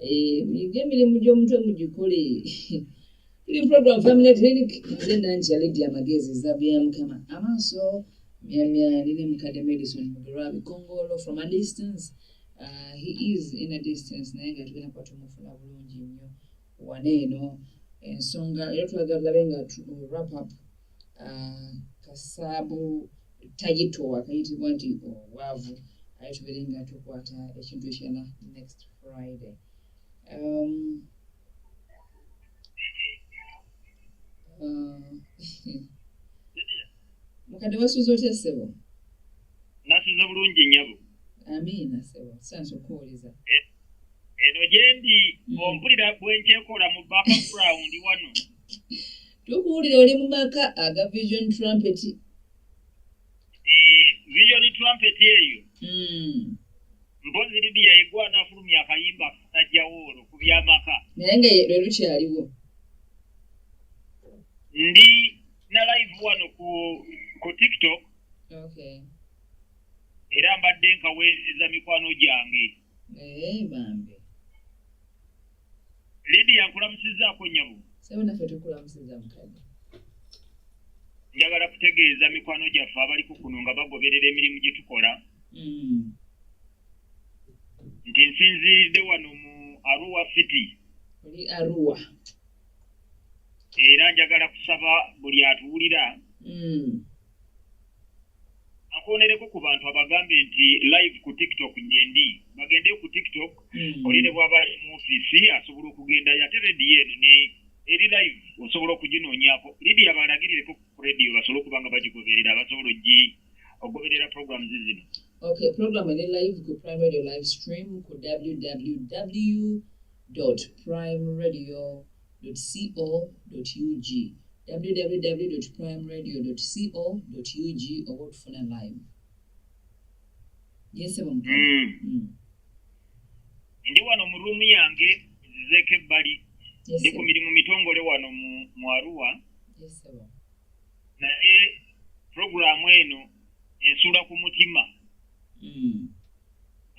Emirimu gy'omutwe mugikole. Tuli program Family Clinic nze Nancy Lydia Magezi Zabia Mukama amaaso myamya nine mukadde medicine Mugirwabi Kongolo from a distance. He is in a distance naye nga tugenda kuba tumufuna bulungi nnyo waneeno ensonga era twagala nga wrap up kasaabu tayito akayitibwa nti obwavu aye tubeere nga tukwata ekintu ekyana next Friday. Mukadde wasuuza otya ssebo? Nasuuza bulungi nnyabo. Amiina ssebo sanso kuwuliza. Eno gyendi ompulira bwenkyekola mu background wano. Tukuwulira oli mu maka aga Vision Trumpet. Vision Trumpet eyo. Mpozi Lydia yegwa n'afulumya akayimba katajjawo ku by'amaka. Naye nga lwe lukyaliwo. Ndi na live wano ku TikTok. Okay. Era mbadde nkaweereza mikwano gyange. Bambi. Lydia nkulamusizaako nnyabo. Sebo naffe tukulamusiza mukadde. Njagala kutegeeza mikwano gyaffe abaliko kuno nga bagoberera emirimu gye tukola. Nti nsinziridde wano mu Arua City. Oli Arua. Era njagala kusaba buli atuwulira. Akonereko ku bantu abagambe nti live ku TikTok njendi. Bagende ku TikTok. Oli ne bw'aba mu office asobola okugenda ate radio eno ne eri live osobola okuginoonyako. Lydia balagirire ku radio basobola okuba nga bagigoberera basobola okugoberera programs zino. Okay, program ene live ku Prime Radio live stream ku www.primeradio.co.ug www.primeradio.co.ug oba tufuna live. Yes, ndi wano mu room yange nzizeeko ebbali. Ndi ku mirimu mitongole wano mu Arua. Yes, naye programu eno ensula ku mutima.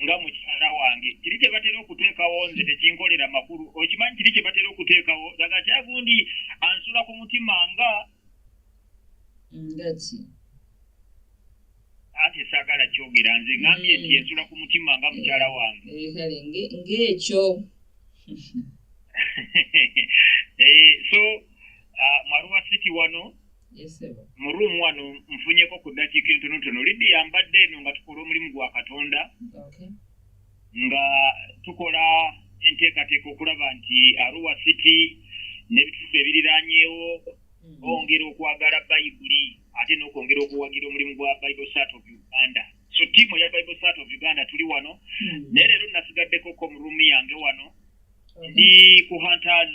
Nga mukyala wange kiri kye batera okuteekawo nze tekinkolera makulu. Okimanyi kiri kye batera okuteekawo dagati agundi ansula ku mutima nga ngaki ate saagala kyogera nze ngambye nti ensula ku mutima nga mukyala wange. Kale ng'ekyo. So Arua City wano. Yes, sir. Mu room wano mfunyeko ku dakiika entonotono. Lydia yambadde eno nga tukola omulimu gwa Katonda. Okay. Nga tukola enteekateeka okulaba nti Arua City n'ebituufu ebiriraanyeewo bongera okwagala Bayibuli ate n'okwongera okuwagira omulimu gwa Bible Sat of Uganda. So tiimu ya Bible Sat of Uganda tuli wano. Naye leero nasigaddeko mu room yange wano. Ndi ku Hunters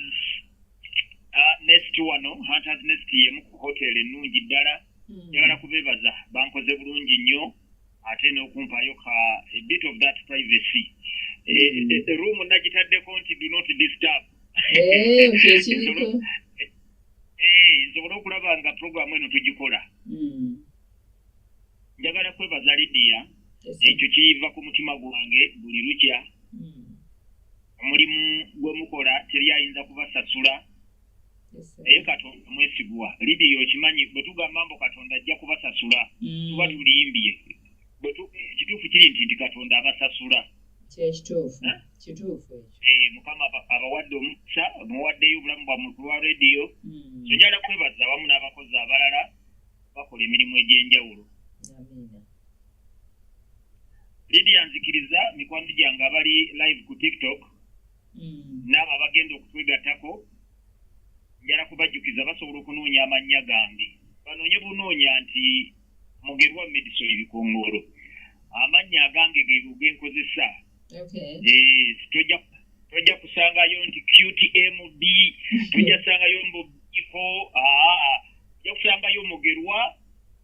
Nest wano. Hunters Nest yemu ku hotel ennungi ddala. Njagala kubeebaza bankoze bulungi nnyo ate n'okumpaayo a bit of that privacy. Room nagitaddeko nti do not disturb. Nsobola okulaba nga programu eno tugikola. Njagala kwebaza Lydia. Ekyo kiva ku mutima gwange buli lukya. Omulimu gwe mukola teri ayinza kubasasula. Naye Katonda mwesigwa. Lydia okimanyi bwe tugamba mbu Katonda ajja kubasasula tuba tulimbye. Ekituufu kiri nti Katonda abasasula. Kituufu ekyo. Mukama abawadde omukisa muwaddeyo obulamu bwammwe ku lwa radio. So njagala kwebaza wamu n'abakozi abalala bakola emirimu egy'enjawulo. Lydia nzikiriza mikwano gyange abali live ku TikTok n'abo abagenda okutwegattako njala kubajjukiza basobola okunoonya amannya gange. Banoonye bunoonya nti Mugerwa Medicine Bikongolo. Amannya agange ge nkozesa. Tojja kusangayo nti QTMB, tojja kusangayo Mbobiko, tojja kusangayo Mugerwa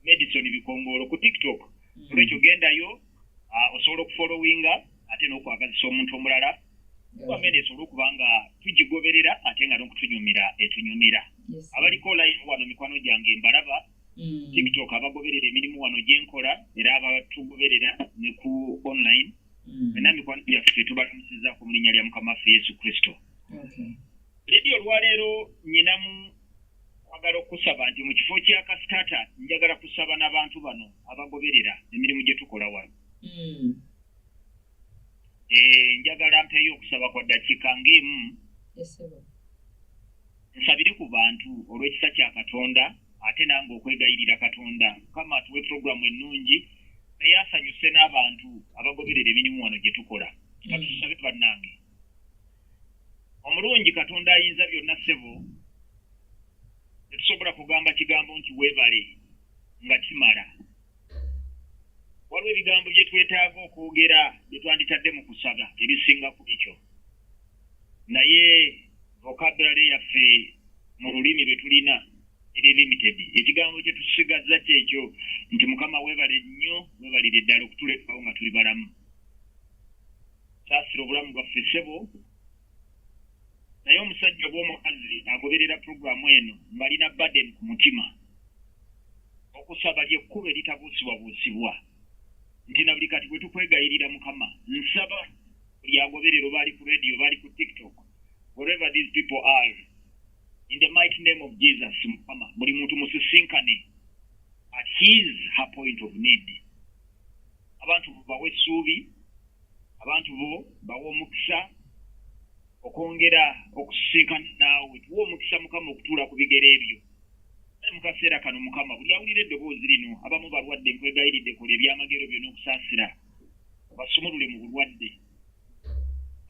Medicine Bikongolo ku TikTok. Olwekyo gendayo osobola okufollowinga ate n'okwagazisa omuntu omulala. Kwamene esobola okuba nga tugigoberera ate nga n'okutunyumira etunyumira. Abaliko live wano mikwano gyange mbalaba. TikTok abagoberera emirimu wano gyenkola era abatugoberera ne ku online Nami kwa yaffe tubalamusiza ku linnya lya Mukama waffe Yesu Kristo. Radio lwaleero nyinamu kwagala okusaba nti mu kifo kya kasitata njagala kusaba n'abantu bano abagoberera emirimu gye tukola wano. Njagala mpeeyo okusaba kwa ddakiika ng'emu. Nsabire ku bantu olw'ekisa kya Katonda ate nange okwegayirira Katonda Mukama atuwe puroguramu ennungi naye asanyuse n'abantu abagoberera emirimu wano gye tukola. Katusabe bannange. Omulungi Katonda ayinza byonna ssebo tetusobola kugamba kigambo nti weebale nga kimala. Waliwo ebigambo bye twetaaga okwogera bye twanditadde mu kusaba ebisinga ku ekyo. Naye vocabulary yaffe mu lulimi lwe tulina eri limited. Ekigambo kye tusigazza kyekyo nti Mukama weebale nnyo weebalire ddala okutulekawo nga tuli balamu. Saasira obulamu bwaffe ssebo. Naye omusajja gw'omukazi agoberera puroguramu eno ng'alina burden ku mutima okusaba ly'ekkubo eritabuusibwabuusibwa nti na buli kati bwe tukwegayirira Mukama nsaba buli agoberera oba ali ku radio oba ali ku TikTok wherever these people are in the mighty name of Jesus Mukama buli muntu musisinkane at her point of need. Abantu bawe essuubi, abantu bo bawe omukisa okwongera okusisinkana naawe tuwa omukisa Mukama okutuula ku bigere ebyo. Mu kaseera kano Mukama buli awulira eddoboozi lino abamu balwadde nkwegayiridde kola ebyamagero byonna okusaasira basumulule mu bulwadde.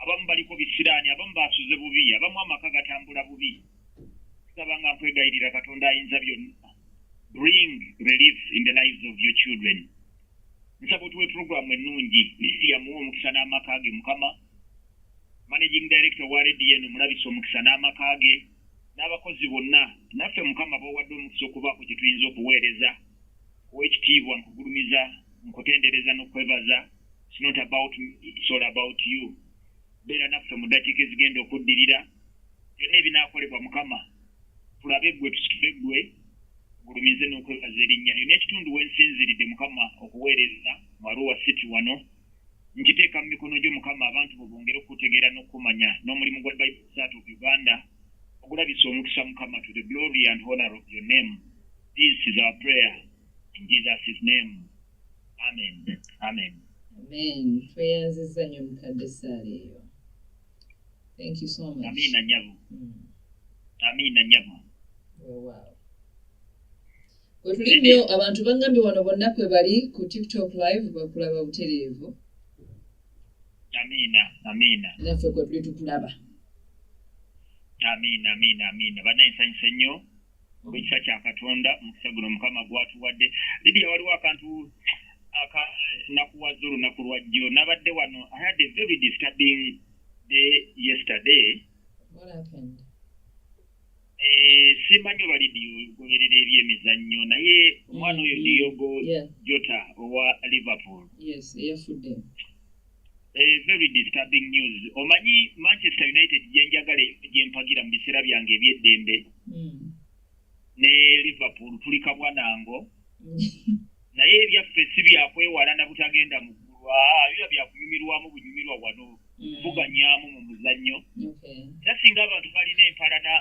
Abamu baliko bisiraani, abamu basuze bubi, abamu amaka gatambula bubi. Tusaba nga nkwegayirira Katonda ayinza byonna. Bring relief in the lives of your children. Nsaba otuwe puroguramu ennungi yamuwa omukisa n'amaka ge Mukama. Managing Director wa Radio eno mulabisa omukisa n'amaka ge n'abakozi bonna naffe Mukama b'owadde omukisa okubaako kye tuyinza okuweereza ow'ekitiibwa nkugulumiza nkutendereza n'okwebaza. It's not about me, it's all about you. Beera naffe mu ddakiika ezigenda okuddirira byonna ebinaakolebwa Mukama tulabe ggwe tusikibe ggwe gulumize n'okwebaza erinnya lyo n'ekitundu wensinziridde Mukama okuweereza mu Arua City wano nkiteeka mu mikono gyo Mukama abantu bongere okutegeera n'okumanya n'omulimu gwa Bible Society of Uganda ogulabisa omukisa Mukama to the glory and honor of your name. This is our prayer in Jesus' name. Amen. Amen. Amen. Prayers is in your Mukadesari. Thank you so much. Amina nyabo. Amina nyabo. Wow. Kwetulimyo abantu bangambye wano bonna kwe bali ku TikTok live bakulaba butereevu. Amina. Naffe kwe tuli tukulaba. Amina. Bannensanyusa nnyo olw'ekisa kya Katonda omukisa guno Mukama gwatuwadde. Lidia waliwo akantu nakuwaza olunaku lwajjo nabadde wano. I had a very disturbing day yesterday. What happened? Simanyi oba Lidia goberera ebyemizannyo naye omwana oyo Diogo Jota owa Liverpool. Yes, yafudde. Very disturbing news. Omanyi Manchester United gyenjagala gyempagira mu biseera byange eby'eddembe. Ne Liverpool tuli kabwanango. Naye ebyaffe si byakwewala na butagenda mu ggulu. Biba byakunyumirwamu bunyumirwa wano. Kuvuganyaamu mu muzannyo. Era singa abantu balina empalana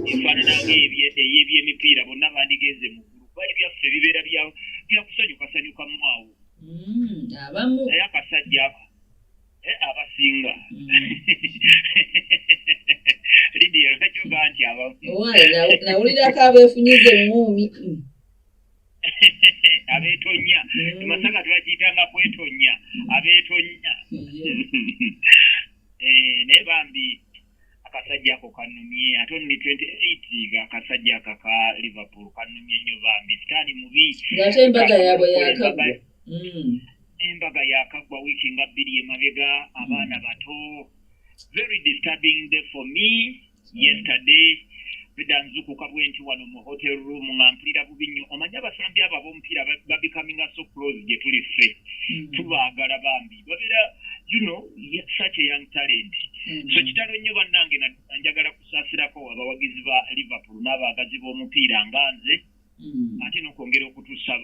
efaanana ng'ey'ebyemipiira bonna bandigenze mu ggulu. Kuba ebyaffe bibeera byakusanyukasanyukamu awo. Abamu. Naye akasajja ako. Abasinga. Lidia nakyoga nti abamu. Nawulirako abeefunyiza emmuumi. Abeetonya. Masaka tubakiyitanga kwetonya. Abeetonya. Naye bambi akasajja ako kanumye ate ni 28 akasajja ka Liverpool kanumye nnyo bambi. Sitaani mubi. Ng'ate embaga yaabwe yakagwa. Embaga yakagwa wiiki nga 2 emabega abaana bato. Very disturbing day for me yesterday. Bidanzukuka bwenti wano mu hotel room nga mpulira bubi nnyo. Omanyi abasambi abo ab'omupiira becoming so close gye tuli ffe. Tubaagala bambi. Babeera, such a young talent. So kitalo nnyo bannange njagala kusaasirako abawagizi ba Liverpool n'abaagazi b'omupiira nga nze. Ate n'okwongera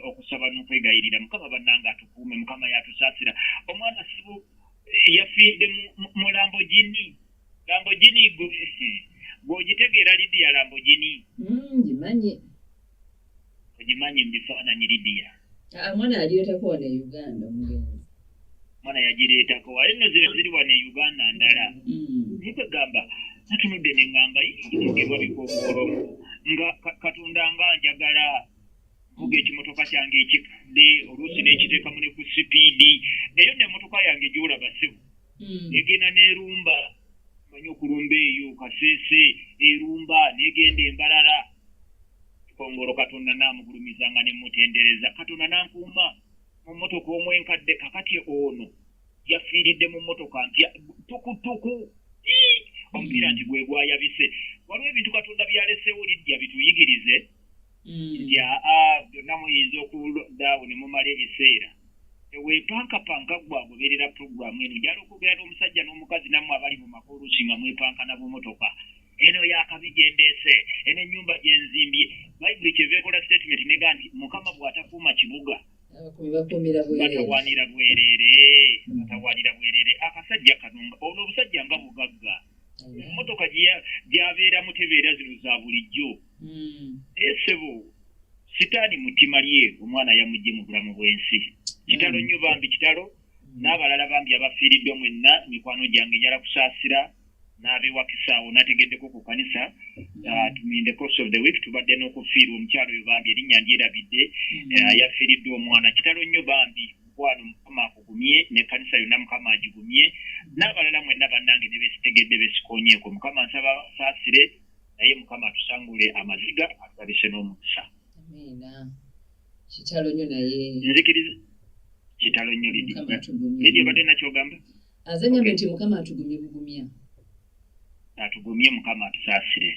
okusaba n'okwegayirira Mukama bannange atukuume Mukama yatusaasira. Omwana sibu yafiiridde mu Lamborghini bw'ogitegeera Lydia Lamborghini Gimanyi. ogimanyi mu bifaananyi Lydia Mwana aliyoteeko wano e Uganda omugenzi. mwana yagireetako wali nno ziri wano e Uganda ndala naye kwegamba natunudde ne ŋŋamba tugerwa bikongolo nga Katonda nga njagala mvuga ekimotoka kyange ekikadde oluusi n'ekiteekamu ne ku sipiidi eyo n'emmotoka yange gy'olaba ssebo egenda n'erumba manyi okulumba eyo Kasese erumba n'egenda embalala kongolo Katonda naamugulumizanga ne mutendereza Katonda nankuuma mu mmotoka omwenkadde kakati ono yafiiridde mu mmotoka mpya tukutuku omupiira nti gwe gwayabise waliwo ebintu Katonda byaleseewo Lydia bituyigirize nti byonna muyinza okulodaawo ne mumala ebiseera weepankapanka gwagoberera puroguramu eno njala okwogera n'omusajja n'omukazi nammwe abali mu maka oluusi nga mwepanka nabo motoka eno yakabi gyendeese eno ennyumba gyenzimbye bayibuli kyeva ekola statement nega nti Mukama bw'atakuuma kibuga batawaanira bwereere akasajja kanunga ono obusajja nga bugagga emmotoka gy'abeeramu tebeera zino za bulijjo esebo sitaani mutima lye omwana yamugye mu bulamu bw'ensi kitalo nnyo bambi kitalo n'abalala bambi abafiiriddwa mwenna mikwano gyange njala kusaasira n'abewakisaawo nategeddeko ku kanisa in the course of the week tubadde n'okufiirwa omukyalo oyo bambi erinnya ndyerabidde yafiiriddwa omwana kitalo nnyo bambi mukwano Mukama akugumye n'ekkanisa yonna Mukama agigumye n'abalala mwenna bannange ne beesitegedde beesikonyeeko Mukama nsaba saasire naye Mukama atusangule amaziga atulabise n'omukisa Amina. Kitalo nnyo naye. Nzikiriza kitalo nnyo Lydia badde nakyogamba azanyambe nti Mukama atugumye bugumya atugumye Mukama atusaasire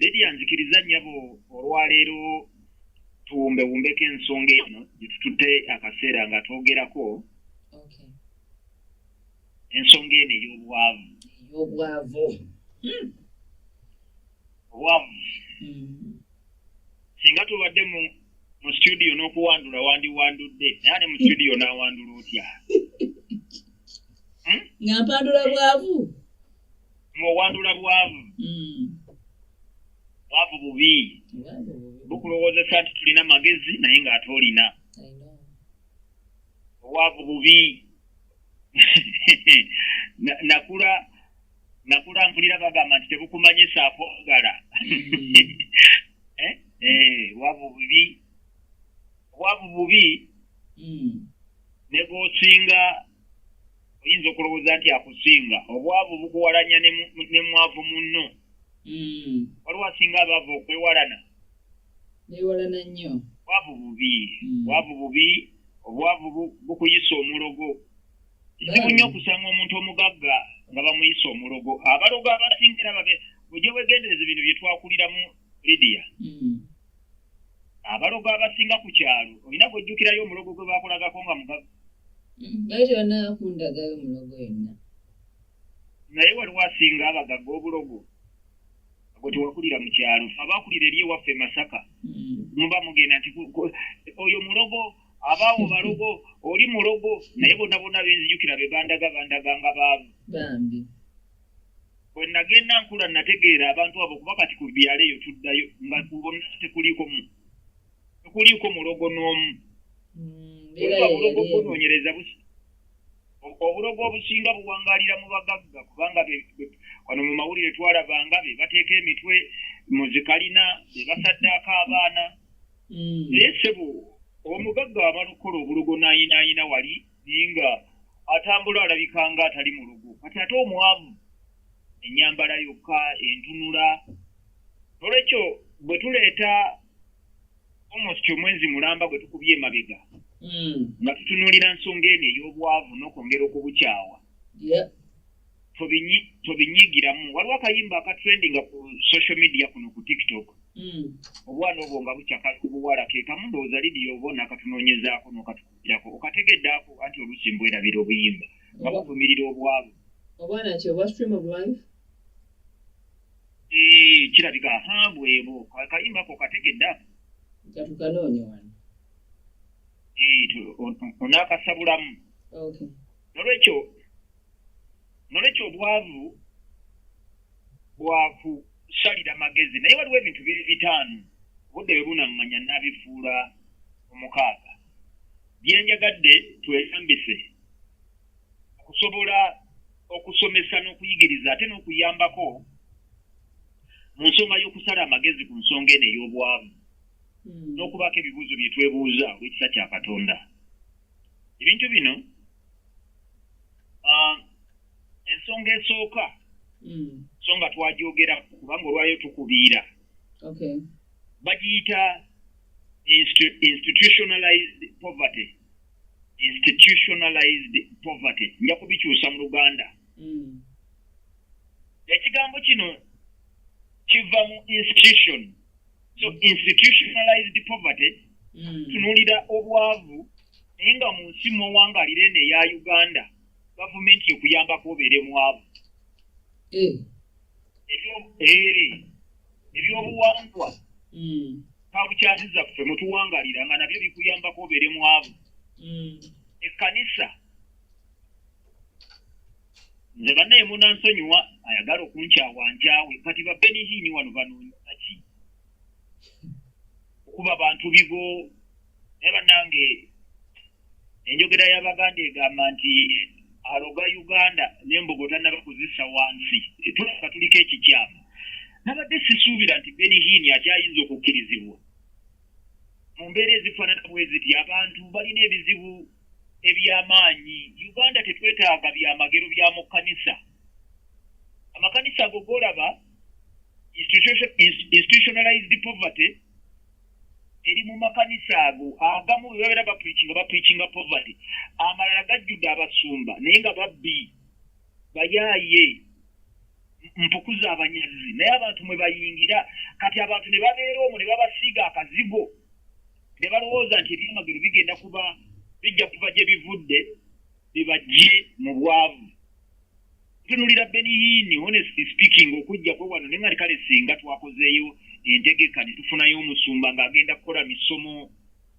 Lydia nzikiriza nnyabo olwaleero tuwumbewumbeko ensonga eno gyetututte akaseera nga twogerako ensonga eno ey'obwavu obwavu singa tubadde mu studio n'okuwandula wandiwandudde naye ne mu studio n'awandula otya nga mpandula bwavu ng'owandula bwavu bwavu bubi bukulowoozesa nti tulina magezi naye ng'ate olina obwavu bubi nakula mpulira bagamba nti tebukumanyisa akwagala obwavu bubi ne bw'osinga oyinza okulowooza nti akusinga obwavu bukuwalanya ne mwavu munno waliwo asinga abaavu okwewalana newalana nnyo obwavu bubi obwavu bukuyisa omulogo kizibu nnyo okusanga omuntu omugagga nga bamuyisa omulogo abalogo abasingira ojja wegendereza bino bye twakuliramu Lydia abalogo abasinga ku kyalo olina gwejjukirayo omulogo gwe baakolagako nga mugagga naye tebannakundagayo omulogo yenna naye waliwo asinga abagagga obulogo gwe tewakulira mu kyalo abaakulira eri ewaffe Masaka muba mugenda nti oyo mulogo abaawo balogo oli mulogo naye bonna bonna benzijukira be bandaganga baavu bambi bwe nagenda nkula nategeera abantu abo kuba kati ku byalo eyo tuddayo nga kubona tekuliiko mulogo n'omu obulogo bunoonyereza obulogo obusinga buwangaalira mu bagagga kubanga wano mu mawulire twalabanga be bateeka emitwe mu zikalina be basaddaako abaana naye ssebo omugagga amala okukola obulogo n'ayinaayina wali naye nga atambula alabikanga atali mu lugo kati ate omwavu ennyambala yokka entunula olwekyo bwe tuleeta almost omwezi mulamba gwe tukubye emabega nga tutunuulira nsonga eno ey'obwavu n'okwongera okubukyawa tobinyigiramu waliwo akayimba akatrendinga ku social media kuno ku TikTok obwana obwo nga bukyaka kubuwala ke kamu ndowooza Lydia obona akatunoonyezaako n'okatukubirako okategeddeako anti oluusi mbwerabira obuyimba nga buvumirira obwavu obwana ki obwa Stream of Life kirabika bwebo akayimbako okategeddeako katukanoonya wano onaakasabulamu nolwekyo obwavu bwakusalira amagezi naye waliwo ebintu biri bitaano obudde bwe bunaŋŋanya n'abifuula omukaaga byenjagadde tweyambise okusobola okusomesa n'okuyigiriza ate n'okuyambako mu nsonga y'okusala amagezi ku nsonga eno ey'obwavu n'okubaako ebibuuzo bye twebuuza olw'ekisa kya Katonda. Ebintu bino ensonga esooka nsonga twagyogera kubanga olwayo tukubiira bagiyita institutionalized poverty nja kubikyusa mu Luganda. Ekigambo kino kiva mu institution, so institutionalized poverty tunuulira obwavu naye nga mu nsi mw'owangaalira eno eya Uganda gavumenti ekuyambako obeere mwavu. Ebyobuwangwa kabukyasiza ffe mutuwangaalira nga nabyo bikuyambako obeere mwavu. Ekkanisa nze bannaye munansonyiwa ayagala okunkyawankyawe kati ba Benihini wano banoonya ki okuba abantu bigo naye bannange enjogera y'Abaganda egamba nti aloga Uganda n'embogo tannabakuzisa wansi tulaba tuliko ekikyamu. Nabadde sisuubira nti Benihini akyayinza okukkirizibwa mu mbeera ezifaanana bwe ziti abantu balina ebizibu eby'amaanyi. Uganda tetwetaaga byamagero bya mu kkanisa. Amakanisa ago g'olaba institutionalized poverty eri mu makanisa ago agamu bwe babeera bapreachinga poverty, amalala gajjudde abasumba naye nga babbi bayaaye mpukuza abanyazi naye abantu mwe bayingira kati abantu ne babeera omwo ne babasiiga akazigo ne balowooza nti ebyamagero bigenda kuba bijja kuva gye bivudde bibajje mu bwavu. Tunulira Benihini honestly speaking okujjako wano naye nga kale singa twakozeeyo entegeka ne tufunayo omusumba ng'agenda kukola misomo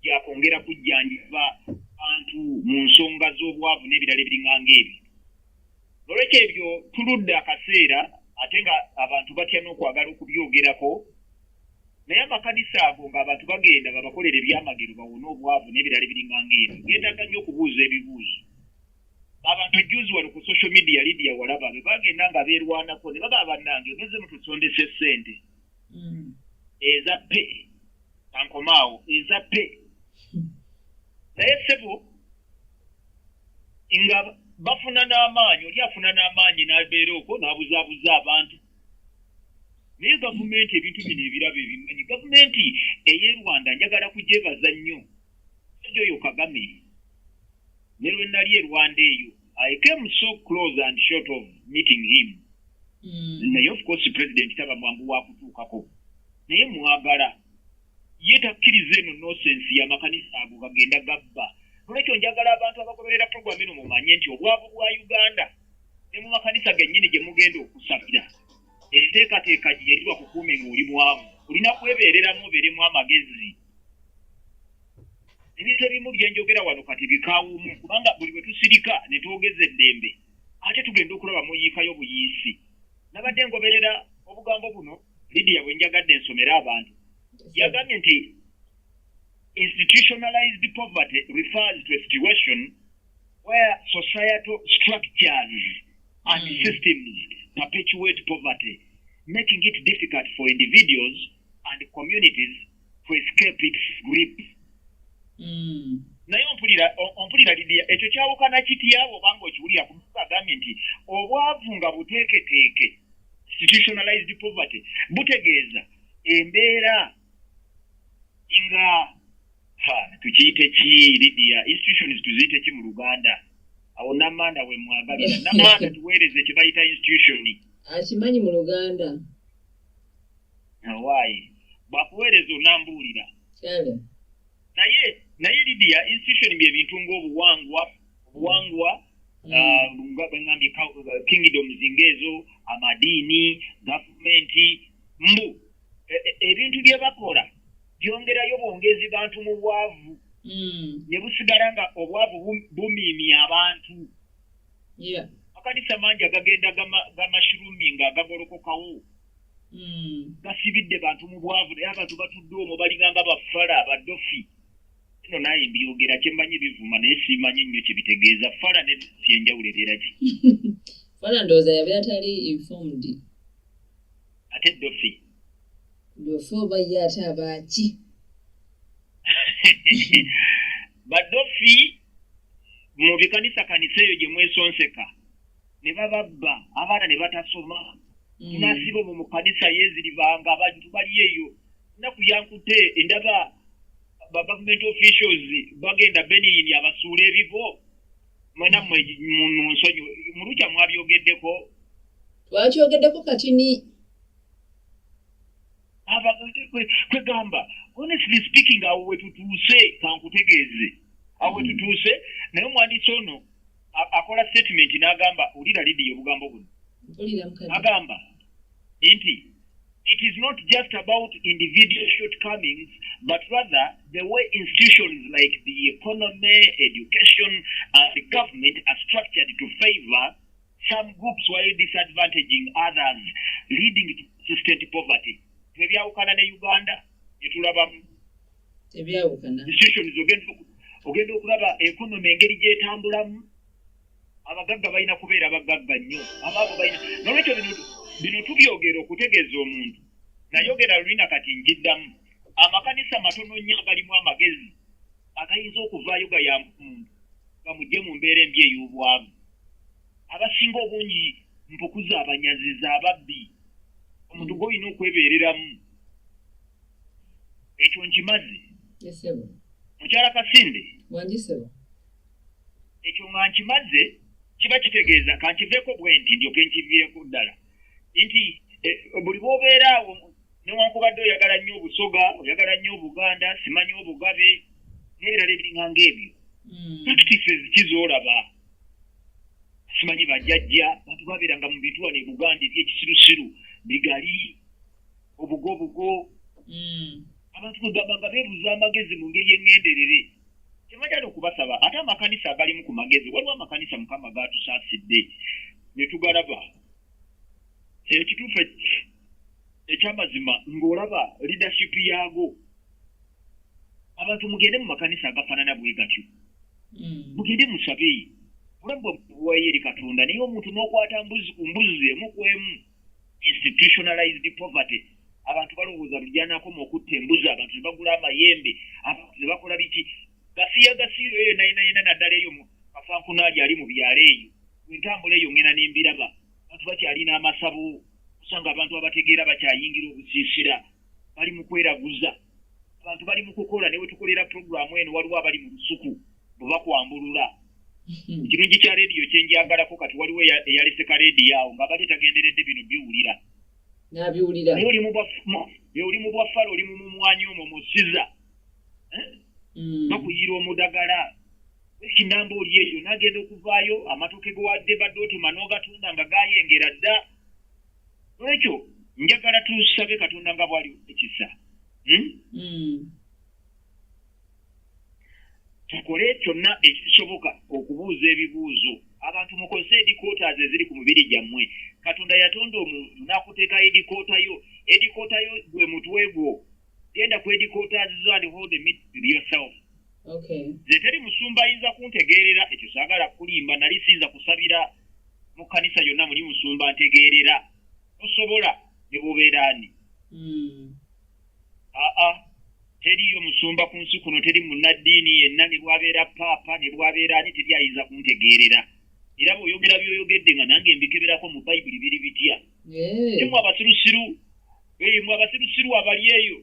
gyakwongera kujjanjaba abantu mu nsonga z'obwavu n'ebirala ebiringanga ebyo. Olwekyo ebyo tuludde akaseera ate nga abantu batya n'okwagala okubyogerako naye amakanisa ago ng'abantu bagenda babakolera ebyamagero bawone obwavu n'ebirala ebiringanga ebyo geetaaga nnyo okubuuza ebibuuzo. Abantu ejjuzi wano ku social media Lydia walaba be bagenda nga beerwanako ne bagamba bannange ngeze mutusondesa ssente eza pe tankomaawo eza pe naye ssebo nga bafuna n'amaanyi oli afuna n'amaanyi n'abeera okwo n'abuzaabuza abantu naye gavumenti ebintu bino ebirabo ebimanyi. Gavumenti ey'e Rwanda njagala kugyebaza nnyo sijja oyo Kagame ne lwe nali e Rwanda eyo I came so close and short of meeting him. Naye of course president taba mwangu wa kutuukako naye mwagala ye takkiriza eno nonsense y'amakanisa ago gagenda gabba. Olwekyo njagala abantu abagoberera program eno mumanye nti obwavu bwa Uganda ne mu makanisa gennyini gye mugenda okusabira enteekateeka gye yeetibwa kukuume ng'oli mwavu olina kwebeereramu obeeremu amagezi. Ebintu ebimu byenjogera wano kati bikaawumu kubanga buli bwe tusirika ne twogeza eddembe ate tugenda okulaba muyiikayo buyiisi. Nabadde ngoberera obugambo buno Lydia bwe njagadde ensomera abantu yagambye nti institutionalized poverty refers to a situation where societal structures and systems perpetuate poverty, making it difficult for individuals and communities to escape its grip. Naye ompulira Lydia ekyo kyawukana kityawo obanga okiwulira kuba agambye nti obwavu nga buteeketeeke institutionalized poverty butegeeza embeera nga tukiyite ki Lydia institutions tuziyite ki mu Luganda awo Namanda we mwagalira Namanda tuweereze kye bayita institution akimanyi mu Luganda awaayi bwakuweereza onambuulira naye Lydia institution bye bintu ng'obuwangwa bwengambye kingdoms ng'ezo amadiini gavumenti mbu ebintu bye bakola byongerayo bwongezi bantu mu bwavu ne busigala nga obwavu bumiimya abantu Yeah. Makanisa mangi agagenda gamashuruminga agagolokokawo. Gasibidde bantu mu bwavu naye abantu batudde omwo balinganga bafala abadofi. Ino naye mbiyogera kyemmanyi bivuma naye simanyi nnyo kye bitegeeza. Fala ne syenjawulo ebeera ki? Fala ndowooza yabeera tali informed. Ate dofi. Dofi oba ye ate abaaki? Badofi mu bikanisa eyo gye mwesonseka ne bababba abaana ne batasoma. Tunasiba mu kanisa yeziribanga abantu bali eyo. Naku yankute endaba government officials bagenda Benin abasuula ebivo. Mwena mu nsonyi mulukya mwabyogeddeko. Twakyogeddeko kati ni kwegamba honestly speaking awo wetutuuse kankutegeeze awo wetutuuse naye omwandisi ono akola statement n'agamba ulira lidiyo obugambo buno agamba nti it is not just about individual shortcomings but rather the way institutions like the economy, education and the government are structured to favor some groups while disadvantaging others, leading to persistent poverty. Tebyawukana ne Uganda etulabamu. Tebyawukana. Institutions ogenda okulaba economy engeri gyetambulamu. Abagagga balina kubeera bagagga nnyo. Abaabo balina. Nolwekyo bino tubyogera okutegeeza omuntu. Nayogera lulina kati njiddamu. Amakanisa matono nnyo agalimu amagezi agayinza okuvaayo gayambu gamugye mu mbeera embi ey'obwavu. Abasinga obungi mpukuza abanyaziza ababbi. Omuntu gw'olina okwebeereramu. Ekyo nkimaze. Yesebo. Mukyala Kasinde. Wangisebo. Ekyo nga nkimaze kiba kitegeeza kankiveeko bwe nti ndyoke nkiviireko ddala. Nti buli bw'obeeraawo newankubadde oyagala nnyo obusoga, oyagala nnyo Obuganda, simanyi Obugabe, n'ebirala ebiringa ng'ebyo. Practices kizoolaba. Simanyi bajjajja, bantu babeeranga mu bintu wano e Buganda eby'ekisirusiru, bigali, obugo. Abantu kugamba nga beebuuza amagezi mu ngeri engenderere. Kyemajala okubasaba, ate amakanisa agalimu ku magezi, waliwo amakanisa Mukama gaatusaasidde, ne tugalaba. Ekituufu ekyamazima ng'olaba leadership yaago. Abantu mugende mu makanisa agafaanana bwe gatyo. Mugende musabe. Mulabwa buwayo eri Katonda naye omuntu n'okwata mbuzi ku mbuzi emu ku emu. Institutionalized poverty. Abantu balowooza lujjanakoma okutta embuzi, abantu ne bagula amayembe, abantu ne bakola biki. Gasiiro eyo nayina naddala eyo mu kafankunaali ali mu byalo eyo. Entambula eyo ngena n'embiraba. Abantu bakyalina amasabo. Usanga abantu abategeera bakyayingira obusiisira. Bali mu kweraguza. Abantu bali mu kukola ne we tukolera programu eno waliwo abali mu lusuku bwe bakwambulula. Ekirungi kya leediyo kye njagalako kati waliwo eyalese ka leediyo awo nga bali tagenderedde bino biwulira. N'abiwulira. Naye oli mu bwaffala oli mu mumwanyi omwo musiza. Bakuyira omudagala. Ekinamba oli eyo n'agenda okuvaayo amatoke ge wadde badde otema n'ogatunda nga gaayengera dda. Lwekyo njagala tusabe Katonda nga bw'ali ekisa. Tukole kyonna ekisoboka okubuuza ebibuuzo. Abantu mukozese edikootaz eziri ku mubiri gyammwe. Katonda yatonda omuntu n'akuteeka edikootayo. Edikootayo gwe mutwe gwo. Genda ku edikootaz zo and hold the meat with yourself. Okay. Nze teri musumba ayinza kuntegeerera ekyo saagala kulimba nali siyinza kusabira mu kkanisa yonna muli musumba ntegeerera. Tosobola ne bw'obeera ani. Teriyo musumba ku nsi kuno, teri munnaddiini yenna ne bw'abeera paapa ne bw'abeera ani teri ayinza kuntegeerera. Era bw'oyogera by'oyogedde nga nange mbikeberako mu Bayibuli biri bitya. Mwe abasirusiru abali eyo.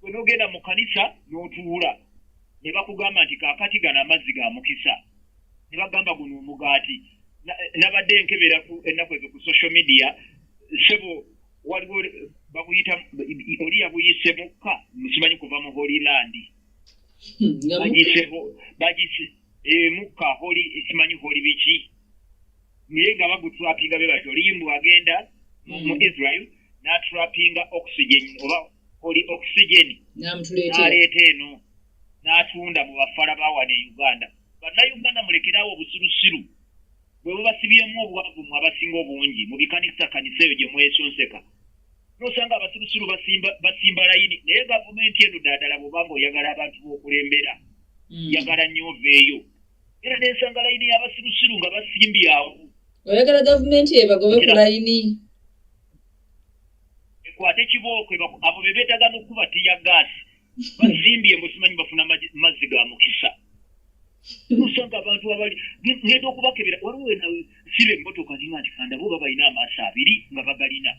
Bwe n'ogenda mu kanisa n'otuula ne bakugamba nti kaakati gano amazzi ga mukisa. Ne bagamba guno omugaati. Nabadde nkebera ennaku ezo ku social media sebo waliwo bakuyita oli yabuyise mukka simanyi kuva mu Holy Land. Bagise mukka Holy simanyi Holy biki. Naye nga bagutrapinga be batyo Limbu agenda mu Israel n'atrapinga oxygen oba Holy oxygen. N'aleeta eno n'atunda mu bafala bawane Uganda. bannayuganda mulekerawo obusirusiru bwe bubasibyemu obwavu mu abasinga obungi mu bikanisa eyo gye mwesonseka n'osanga abasirusiru basimba layini naye gavumenti eno ddala bw'obanga oyagala abantu b'okulembera yagala nnyo oveeyo era n'ensanga layini y'abasirusiru nga basimbye awo oyagala gavumenti ebagobe ku layini ekwate kibooko abo be beetaaga n'okuba tiya gaasi basimbye mbosimanyi bafuna mazzi ga mukisa n'osanga abantu abali ngenda okubakebera waliwo nawe siba emmotoka zinga nti kanda bo babalina amaaso abiri nga balina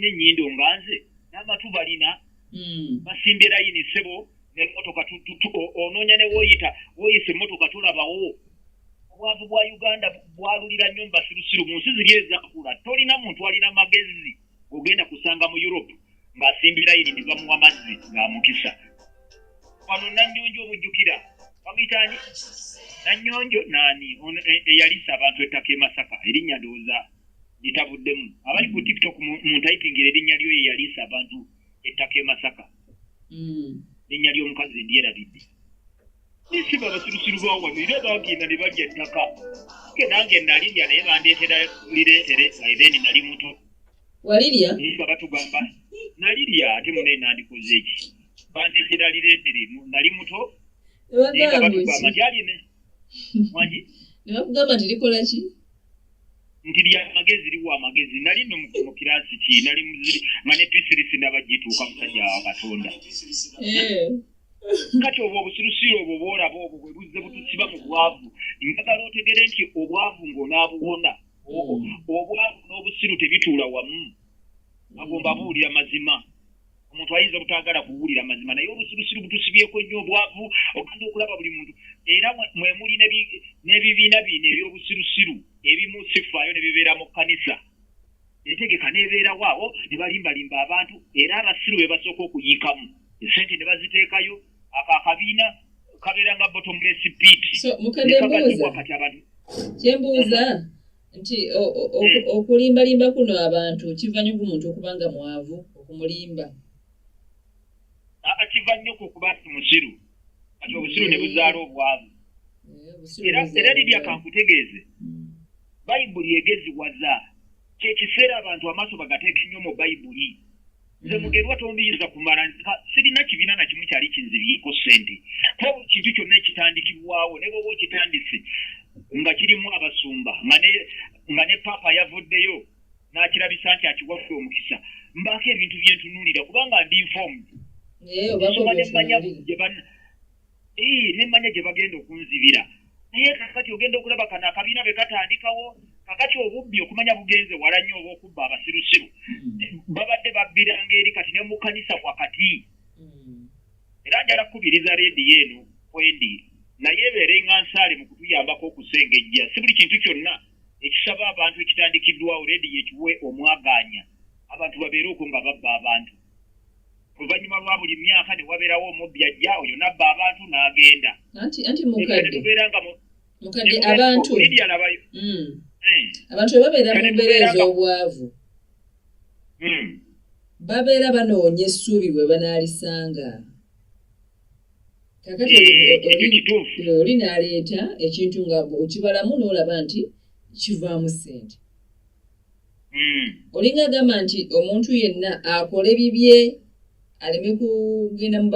ennyindo nga nze n'amatu balina basimbye layini ssebo n'emmotoka onoonya ne wooyisa emmotoka tolabawo obwavu bwa Uganda bwalulira nnyo mu basirusiru mu nsi ziri ezakula tolina muntu alina magezi ogenda kusanga mu Europe ng'asimbye layini ne bamuwa mazzi ga mukisa wano Nannyonjo omujjukira bamuyitaani Nannyonjo naani eyalisa abantu ettaka e Masaka erinnya ndowooza litabuddemu abali ku TikTok mu typingira erinnya lyo yeyalisa abantu ettaka e Masaka erinnya ly'omukazi ndyerabidde nisiba abasirusiru bawano era bagenda ne balya ettaka ke nange nalirya naye bandeetera lireetere then nali muto walirya nisiba batugamba nalirya ate munene nandikoze eki bandeetera lireetere nali muto batugamba nti aline wangi ne bakugamba nti likola ki nti lya amagezi liwa amagezi nali no mu kirasi ki nali muziri nga ne pisirisi nabagituuka musajja wa Katonda kati obwo obusirusiru obwo bwolaba obwo bwe buzze butusiba mu bwavu njagala otegere nti obwavu ng'onaabuwona obwavu n'obusiru tebituula wamu agomba buwulira mazima omuntu ayinza obutaagala kuwulira mazima naye obusirusiru butusibyeko nnyo obwavu ogenda okulaba buli muntu era mwe muli n'ebibiina biina eby'obusirusiru ebimu sifaayo ne bibeera mu kkanisa entegeka n'ebeerawo awo ne balimbalimba abantu era abasiru be basooka okuyiikamu esente ne baziteekayo akabiina kabeera nga bottomless pit so mukadde mbuuza kyembuuza nti okulimbalimba kuno abantu kiva nnyo ku muntu okuba nga mwavu okumulimba kiva nnyo kukuba nti musiru kati obusiru ne buzaala obwavu era Lydia kankutegeeze bayibuli egeziwaza kyekiseera abantu amaaso bagateeka ennyo mu bayibuli nze mugerwa tombiyinza kumala sirina kibiina na kimu kyali kinzibyeko ssente ko kintu kyonna ekitandikibwawo ne bwoba okitandise nga kirimu abasumba nga ne paapa yavuddeyo n'akirabisa nti akiwadde omukisa mbaako ebintu byentunuulira kubanga ndi informed nemmanya gye bagenda okunzibira naye kakati ogenda okulaba kano akabiina be katandikawo kakati obubbi okumanya bugenze wala nnyo oba okubba abasirusiru babadde babbiranga eri kati ne mu kkanisa wakati era njala kukubiriza leediyo eno kwendi naye ebeere nga nsaale mu kutuyambako okusengejja si buli kintu kyonna ekisaba abantu ekitandikiddwawo leediyo ekiwe omwagaanya abantu babeere okwo nga babba abantu oluvannyuma lwa buli myaka ne wabeerawo omubbi ajja oyo nabba abantu n'agenda anti mukadde abantu abantu bwe babeera mu mbeera ez'obwavu babeera banoonya essuubi bwe banaalisanga kakati oli n'aleeta ekintu nga okibalamu n'olaba nti kivaamu ssente olinga agamba nti omuntu yenna akole bibye aleme kugenda mu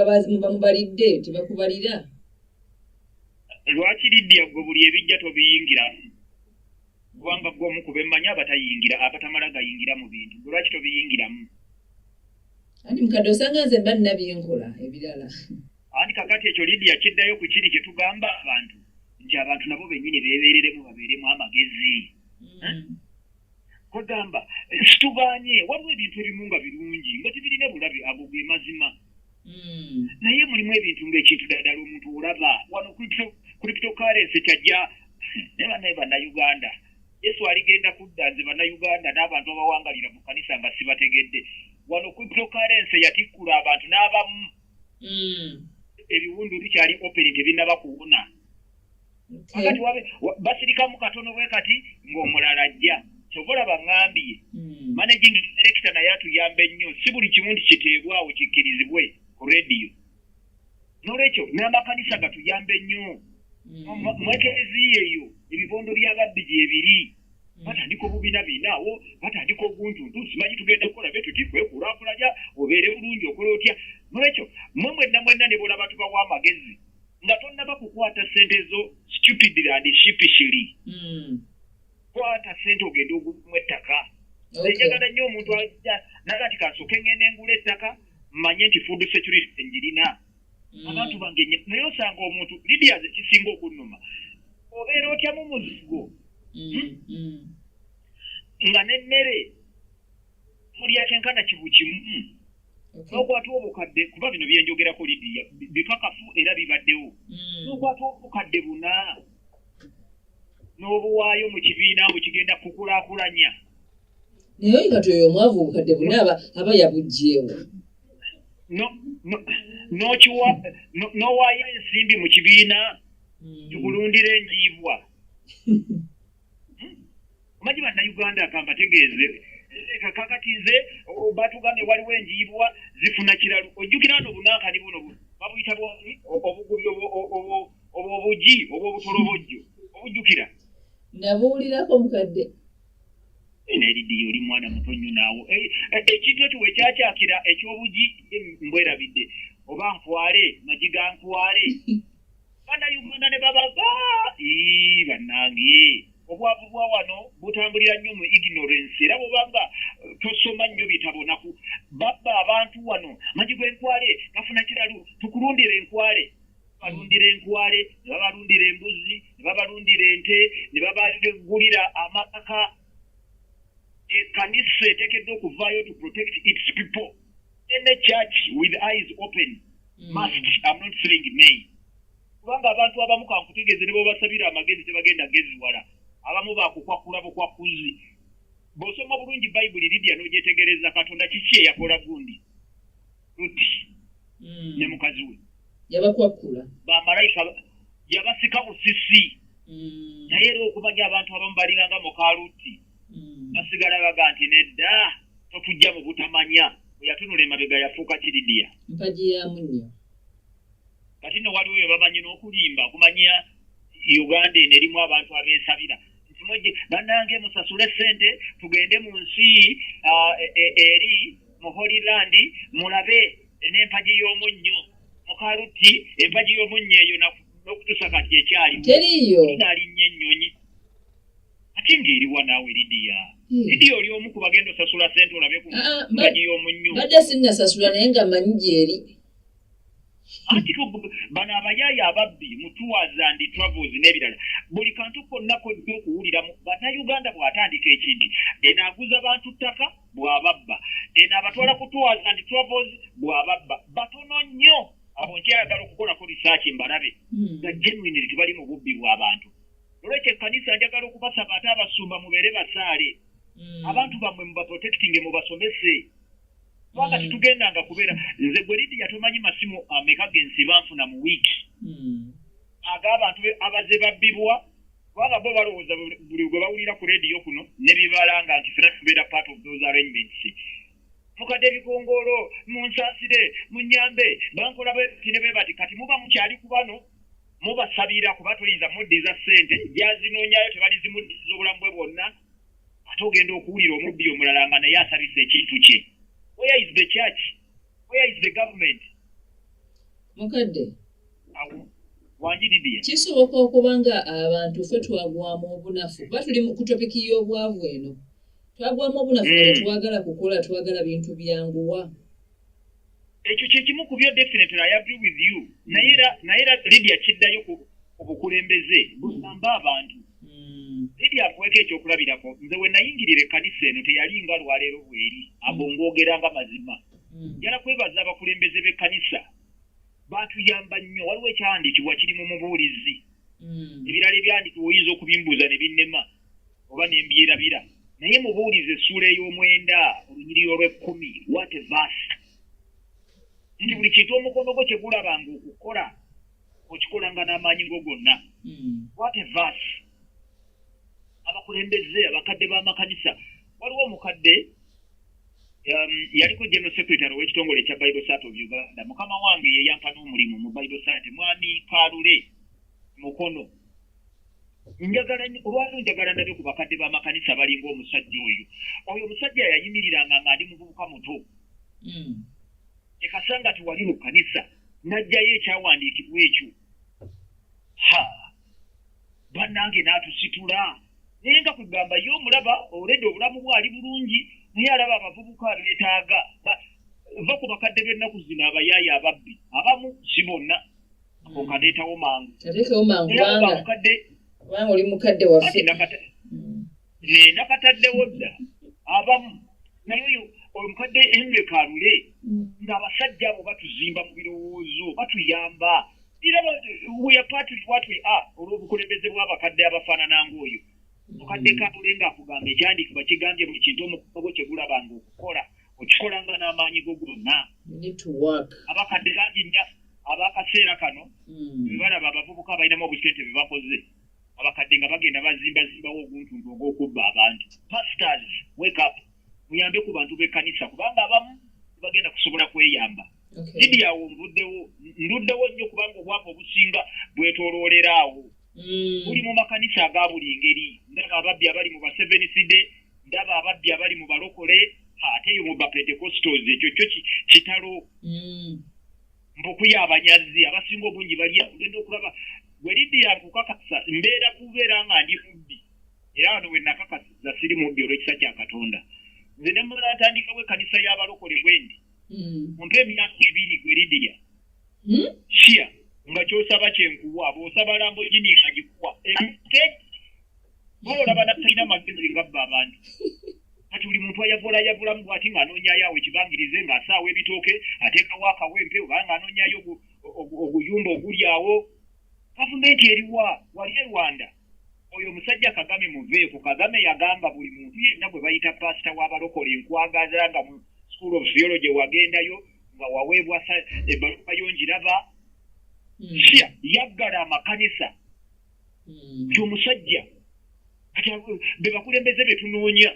bamubalidde tebakubalira lwaki Lydia gwe buli ebijja tobiyingiramu kubanga gwe omu kubemmanya abatayingira abatamala gayingira mu bintu lwaki tobiyingiramu anti mukadde osanga nze mba nina byenkola ebirala anti kakati ekyo Lydia kiddayo ku kiri kye tugamba abantu nti abantu nabo bennyini beebeereremu babeeremu amagezi kwegamba situbaanye waliwo ebintu ebimu nga birungi nga tebirina bulabe ago ge mazima naye mulimu ebintu ng'ekintu ddala omuntu olaba wano cryptocurrency kyajja ne bannayuganda Yesu aligenda kudda nze bannayuganda n'abantu abawangalira mu kanisa nga sibategedde wano cryptocurrency yatikkula abantu n'abamu ebiwundu bikyali open tebinnaba kuwuna akati basirikamu katono bwe kati ng'omulala ajja kyobola baŋŋambye managing director naye atuyambe nnyo si buli kimu nti kiteebwawo kikkirizibwe ku rediyo n'olwekyo n'amakanisa gatuyambe nnyo mwekezi eyo ebibondo by'ababbi gyebiri batandika obubina binaawo batandika obuntuntu simanyi tugenda kukola bye tuti kwekulaakulanya obeere bulungi okola otya nolwekyo mwe mwenna ne bolaba tubawa amagezi nga tonnaba kukwata ssente zo stupidly and sheepishly kwata ssente ogenda ogumu ettaka njagala nnyo omuntu ajja nagati kansooke ngende engula ettaka mmanye nti food security njirina abantu bange naye osanga omuntu Lydia zekisinga okunnuma obeera otyamu muzigo nga n'emmere mulya kyenkana kibu kimu n'okwata obukadde kuba bino byenjogerako Lydia bikakafu era bibaddewo n'okwata obukadde buna n'obuwaayo mu kibiina mbu kigenda kukulaakulanya naye oyo kati oyo omwavu obukadde buna aba yabuggyeewo n'owaayo ensimbi mu kibiina tukulundira enjiibwa omanyi bannayuganda akambategeeze kakati nze batugambye waliwo enjiibwa zifuna kiralu ojjukira ano bunankani buno babuyita obugubi obugi obw'obutolobojjo obujjukira nabuwulirako mukadde Lydia oli mwana muto nnyo naawo ekintu ekyo wekyakyakira ekyobugi mbwerabidde oba nkwale majiga nkwale bannayuganda ne babaga bannange obwavu bwa wano butambulira nnyo mu ignorance era bwobanga tosoma nnyo bitabo naku babba abantu wano majiga enkwale gafuna kiralu tukulundira enkwale balundira enkwale ne babalundira embuzi ne babalundira ente ne babagulira amakaka ekanisa eteekeddwa okuvaayo to protect its people in the church with eyes open must I'm not saying may kubanga abantu abamu kankutegeeze ne bobasabira amagezi tebagenda geziwala abamu bakukwakula bukwakuzi bw'osoma bulungi bayibuli Lydia n'ogyetegereza katonda kiki eyakola gundi Luti ne mukazi we yabakwakula bamalayika yabasika busisi naye era okumanya abantu abamu balinganga muka Luti nasigala baga nti nedda tokujja mu butamanya yatunula emabega yafuuka Lydia mpaji ya munnyo kati no waliwo bamanyi n'okulimba okumanya Uganda eno erimu abantu abeesabira nti mujje bannange musasule ssente tugende mu nsi eri mu Holyland mulabe n'empagi y'omunnyo mukaluti empagi y'omunnyo eyo n'okutuusa kati ekyali teriyo inaalinnyo ennyonyi ate ng'eriwa naawe Lydia oli omu ku bagenda osasula ssente olabe ku mpagi y'omunnyo badde sinnasasula naye nga manyi gyeri anti bano abayaayi ababbi mu tours and travels n'ebirala buli kantu konna kojja okuwuliramu bannayuganda bw'atandika ekindi eno aguza bantu ttaka bw'ababba eno abatwala ku tours and travels bw'ababba batono nnyo abo nkyayagala okukolako research mbalabe nga genuinely tebali mu bubbi bw'abantu olwekyo ekkanisa njagala okubasaba ate abasumba mubeere basaale abantu bammwe mubaprotectinge mubasomese kubanga tetugendanga kubeera nze gwe Lydia tomanyi masimu ameka gensi banfuna mu wiiki ag'abantu abaze babbibwa kubanga bo balowooza buli gwe bawulira ku rediyo kuno ne bibalanga nti fena tubeera part of those arrangements mukadde ebikongolo munsaasire munyambe bankola bwe bati kati muba mukyali ku bano mubasabira kuba toyinza muddiza ssente gyazinoonyayo tebalizimuddiza obulamu bwe bwonna ate ogenda okuwulira omubbi omulala nga naye asabisa ekintu kye. Where is the church? Where is the government? Mukadde wanjiridiya kisoboka okuba nga abantu ffe twagwamu obunafu kuba tuli ku topiki y'obwavu eno twagwamu obunafu nga twagala kukola twagala bintu byanguwa ekyo kyekimu ku byo definitely I agree with you naye era Lydia kiddayo ku obukulembeze busamba abantu Lydia akweka ekyokulabirako nze we nayingirira ekkanisa eno teyalinga lwaleero bweri abongogeranga mazima njala kwebaza abakulembeze b'ekkanisa batuyamba nnyo waliwo ekyawandiikibwa kiri mu mubuulizi ebirala ebyandikibwa oyinza okubimbuuza ne binnema oba ne mbyerabira naye mubuulize essuula ey'omwenda olunyiriri olw'ekkumi what a verse nti buli kintu omukono gwo kyegulabanga okukola okikolanga n'amaanyi go gonna what a verse abakulembeze abakadde b'amakanisa waliwo omukadde yaliko general secretary w'ekitongole ekya Bible Sat of Uganda mukama wange yeyampa n'omulimu mu Bible Sat mwami Kalule mukono njagala ndabe ku bakadde b'amakanisa balinga omusajja oyo omusajja yayimiriranga nga ndi muvubuka muto ekasanga tiwali mu kanisa najjayo ekyawandiikibwa ekyo bannange n'atusitula naye nga kugamba ye omulaba olwedde obulamu bwali bulungi naye alaba abavubuka beetaaga va ku bakadde b'ennaku zino abayaayi ababbi abamu si bonna okateetawo mangu kubanga oli mukadde waffe nakataddewo dda abamu naye oyo omukadde Henry Kalule ng'abasajja abo batuzimba mu birowoozo batuyamba era we are part of what we are olw'obukulembeze bw'abakadde abafaanana ng'oyo mukadde Kalule ng'akugamba ekyandikibwa kigambye buli kintu omukono gwo kye gulabanga okukola okikolanga n'amaanyi go gonna abakadde bangi nnyo ab'akaseera kano bwe balaba abavubuka abalinamu obusente bwe bakoze abakadde nga bagenda bazimbawo oguntuntu ogw'okubba abantu. Pastors, wake up, muyambe ku bantu b'ekkanisa kubanga abamu bagenda kusobola kweyamba. Didi awo nduddewo nnyo kubanga obwavu obusinga bwetooloolera awo. Buli mu makanisa aga buli ngeri, ndaba ababbi abali mu ba7CD, ndaba ababbi abali mu balokole, ate yo mu bapentekostals, ekyo kyo kitalo. Mbukuya abanyazi abasinga obungi bali agenda okulaba gwe Lidi yakukakasa mbeera kubeera nga ndi mubbi era wano we nakakasa siri mubbi olw'ekisa kya Katonda nze ne mmala atandikawo ekkanisa y'abalokole bwendi mumpe emyaka 2 gwe Lidiya shia nga ky'osaba kyenkuwa bw'osaba Lamborghini agikuwa olaba natalina magezi ngabba abantu kati buli muntu ayavulamu bw'ati ng'anoonyayo awo ekibangirize ng'asaawa ebitooke ateekawo akawempe oba ng'anoonyayo oguyumba oguli awo gavumenti eriwa wali e Rwanda oyo omusajja Kagame muveeko Kagame yagamba buli muntu yenna bwe bayita pasita w'abalokole nkwagaza nga mu School of Theology wagendayo nga waweebwa ebbaluwa y'ongiraba shia yaggala amakanisa y'omusajja kati be bakulembeze be tunoonya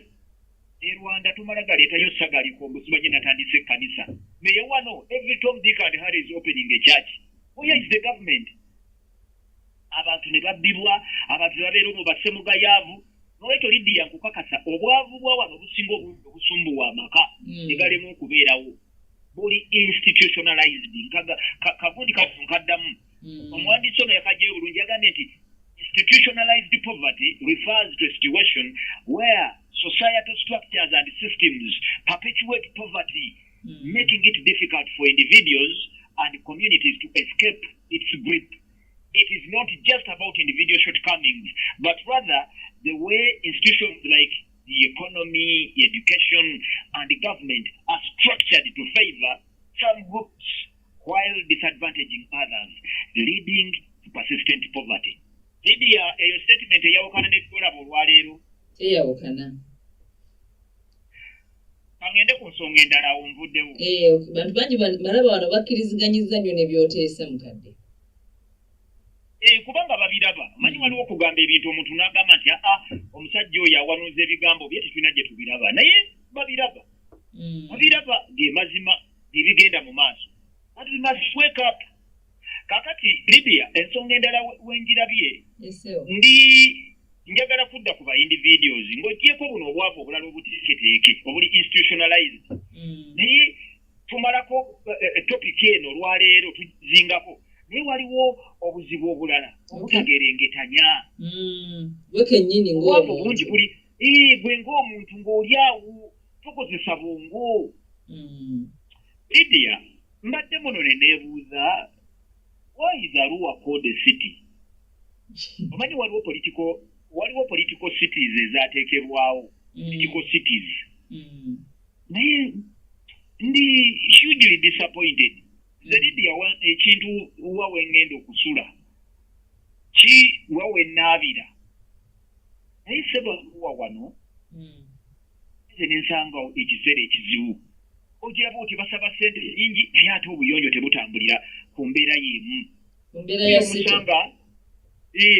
e Rwanda tumala galeetayo sagaliko mbusibanye natandise ekkanisa naye wano every Tom, Dick and Harry is opening a church. Where is the government? Abantu ne babbibwa abantu babeera mu basemugayaavu nolwekyo Lidiya nkukakasa obwavu bwa wano businga obusumbuwa amaka egalemu okubeerawo buli institutionalized kagundi kafunkaddamu omuwandiisi ono yakajjayo bulungi yagambye nti institutionalized poverty refers to a situation where societal structures and systems perpetuate poverty, making it difficult for individuals and communities to escape its grip. It is not just about individual shortcomings, but rather the way institutions like the economy, education, and the government are structured to favor some groups while disadvantaging others, leading to persistent poverty. Lidiya, eyo statement eyawukana n'ekolabo olwaleero. Eyawukana. Angende ku nsonga endala awo nvuddewo. Bantu bangi balaba wano bakkiriziganyizza nnyo ne by'oteesa mukadde. Kubanga babiraba manyi waliwo okugamba ebintu omuntu n'agamba nti omusajja oyo awanuuza ebigambo bye tetulina gye tubiraba naye babiraba babiraba ge mazima ebigenda mu maaso but we must wake up. Kakati Lidiya ensonga endala wenjirabye njagala kudda ku ba individuals ng'ogyeko buno obwavu obulala obuteeketeeke obuli institutionalized naye tumalako topic eno olwaleero tuzingako naye waliwo obuzibu obulala obutagerengetanya gwe kennyini ng'obwavu bungi buli gwe ng'omuntu ng'oli awo tokozesa bwongo. Lidiya mbadde muno ne neebuuza why is Arua called a city? Omanyi waliwo political cities ezaateekebwawo political cities naye ndi hugely disappointed. Lidiya ekintu wawe ngenda okusula ki wawe naabira naye sebakuwa wano nze nensanga ekiseera ekizibu ogiraba oti basaba ssente nyingi naye ate obuyonjo tebutambulira ku mbeera y'emu.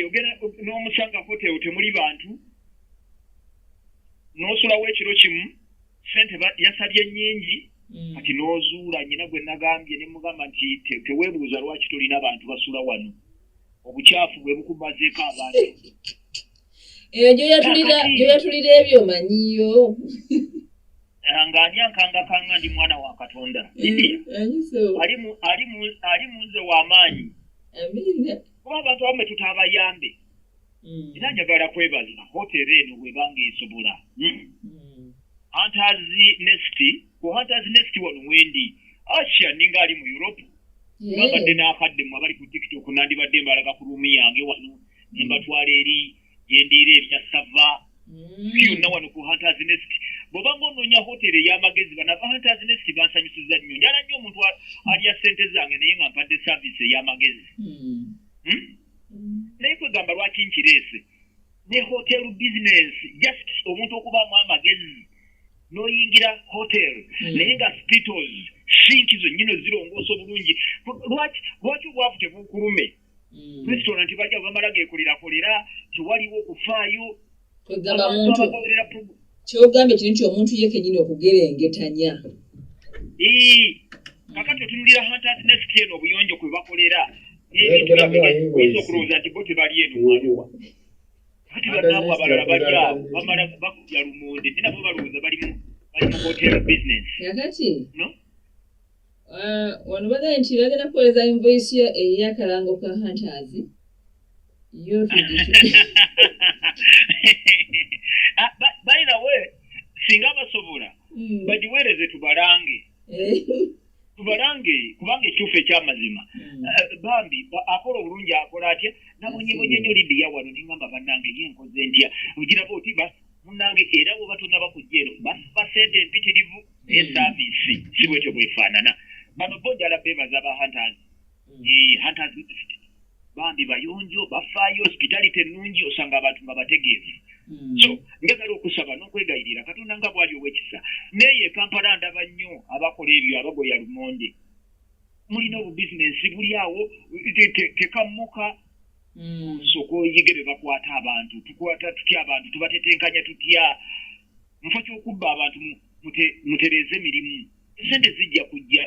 Ogenda n'omusanga hotelo temuli bantu n'osulawo ekiro kimu ssente yasabye nnyingi kati n'ozuula nnyina gwe nagambye ne mugamba nti teweebuuza lwaki tolina bantu basula wano obucaafu bwe bukumazeeko abantu gyo yatulira ebyo manyiyo ng'ani ankangakanga ndi mwana wa Katonda ali munze w'amaanyi kuba abantu abamu tutaabayambe era njagala kwebaza hoteri eno bwebanga esobola Hunters Nest wano wendi asya ninga ali mu Europe nabadde n'akadde mu abali ku TikTok nandibadde mbalaga ku ruumi yange wano nembatwala eri gyendiira ebya sava yonna wano ku Hunters Nest bw'obanga onoonya hoteri ey'amagezi banava Hunters Nest bansanyusiza nnyo njala nnyo omuntu alya ssente zange naye nga mpadde saavisi ey'amagezi naye kwegamba lwaki nkireese ne hotel business just omuntu okubaamu amagezi n'oyingira hotel naye nga spitos sinki zonnyino zirongoosa obulungi lwaki obwavu tebukulume restaurant bajja bamala geekolerakolera tewaliwo okufaayo kwegamba muntu kyogambye kino nti omuntu ye kennyini okugerengetanya kakati otunulira Hunters Nest eno obuyonjo kwe bakolera oyinza okulowooza nti bo tebali eno waliwa kati bannaabwe abalala bajja bamala bakubya lumonde te nabo balowooza bali mu hotel business kakati wano bagaye nti bagenda kukoleza invoice ey'akalango ka Hunters by the way singa basobola bagiweereze tubalange kubanga ekituufu ekyamazima bambi akola obulungi akola atya nabonyebonye nnyo Lidiya wano nengamba bannange ye nkoze ntya ogiraba oti munnange era bwe batonna bakujja eno basiba ssente empitirivu naye saaviisi si bwetyo bwefaanana bano bo njala beebaza ba Hunters Hunters bambi bayonjo bafaayo hospitality ennungi osanga abantu nga bategeevu so njagala okusaba n'okwegayirira Katonda nga bwali ow'ekisa naye Kampala ndaba nnyo abakola ebyo abagoya lumonde mulina obubizinensi buli awo tekammuka soko oyige be bakwata abantu tukwata tutya abantu tubatetenkanya tutya mufo ky'okubba abantu mutereeze emirimu esente zijja kujja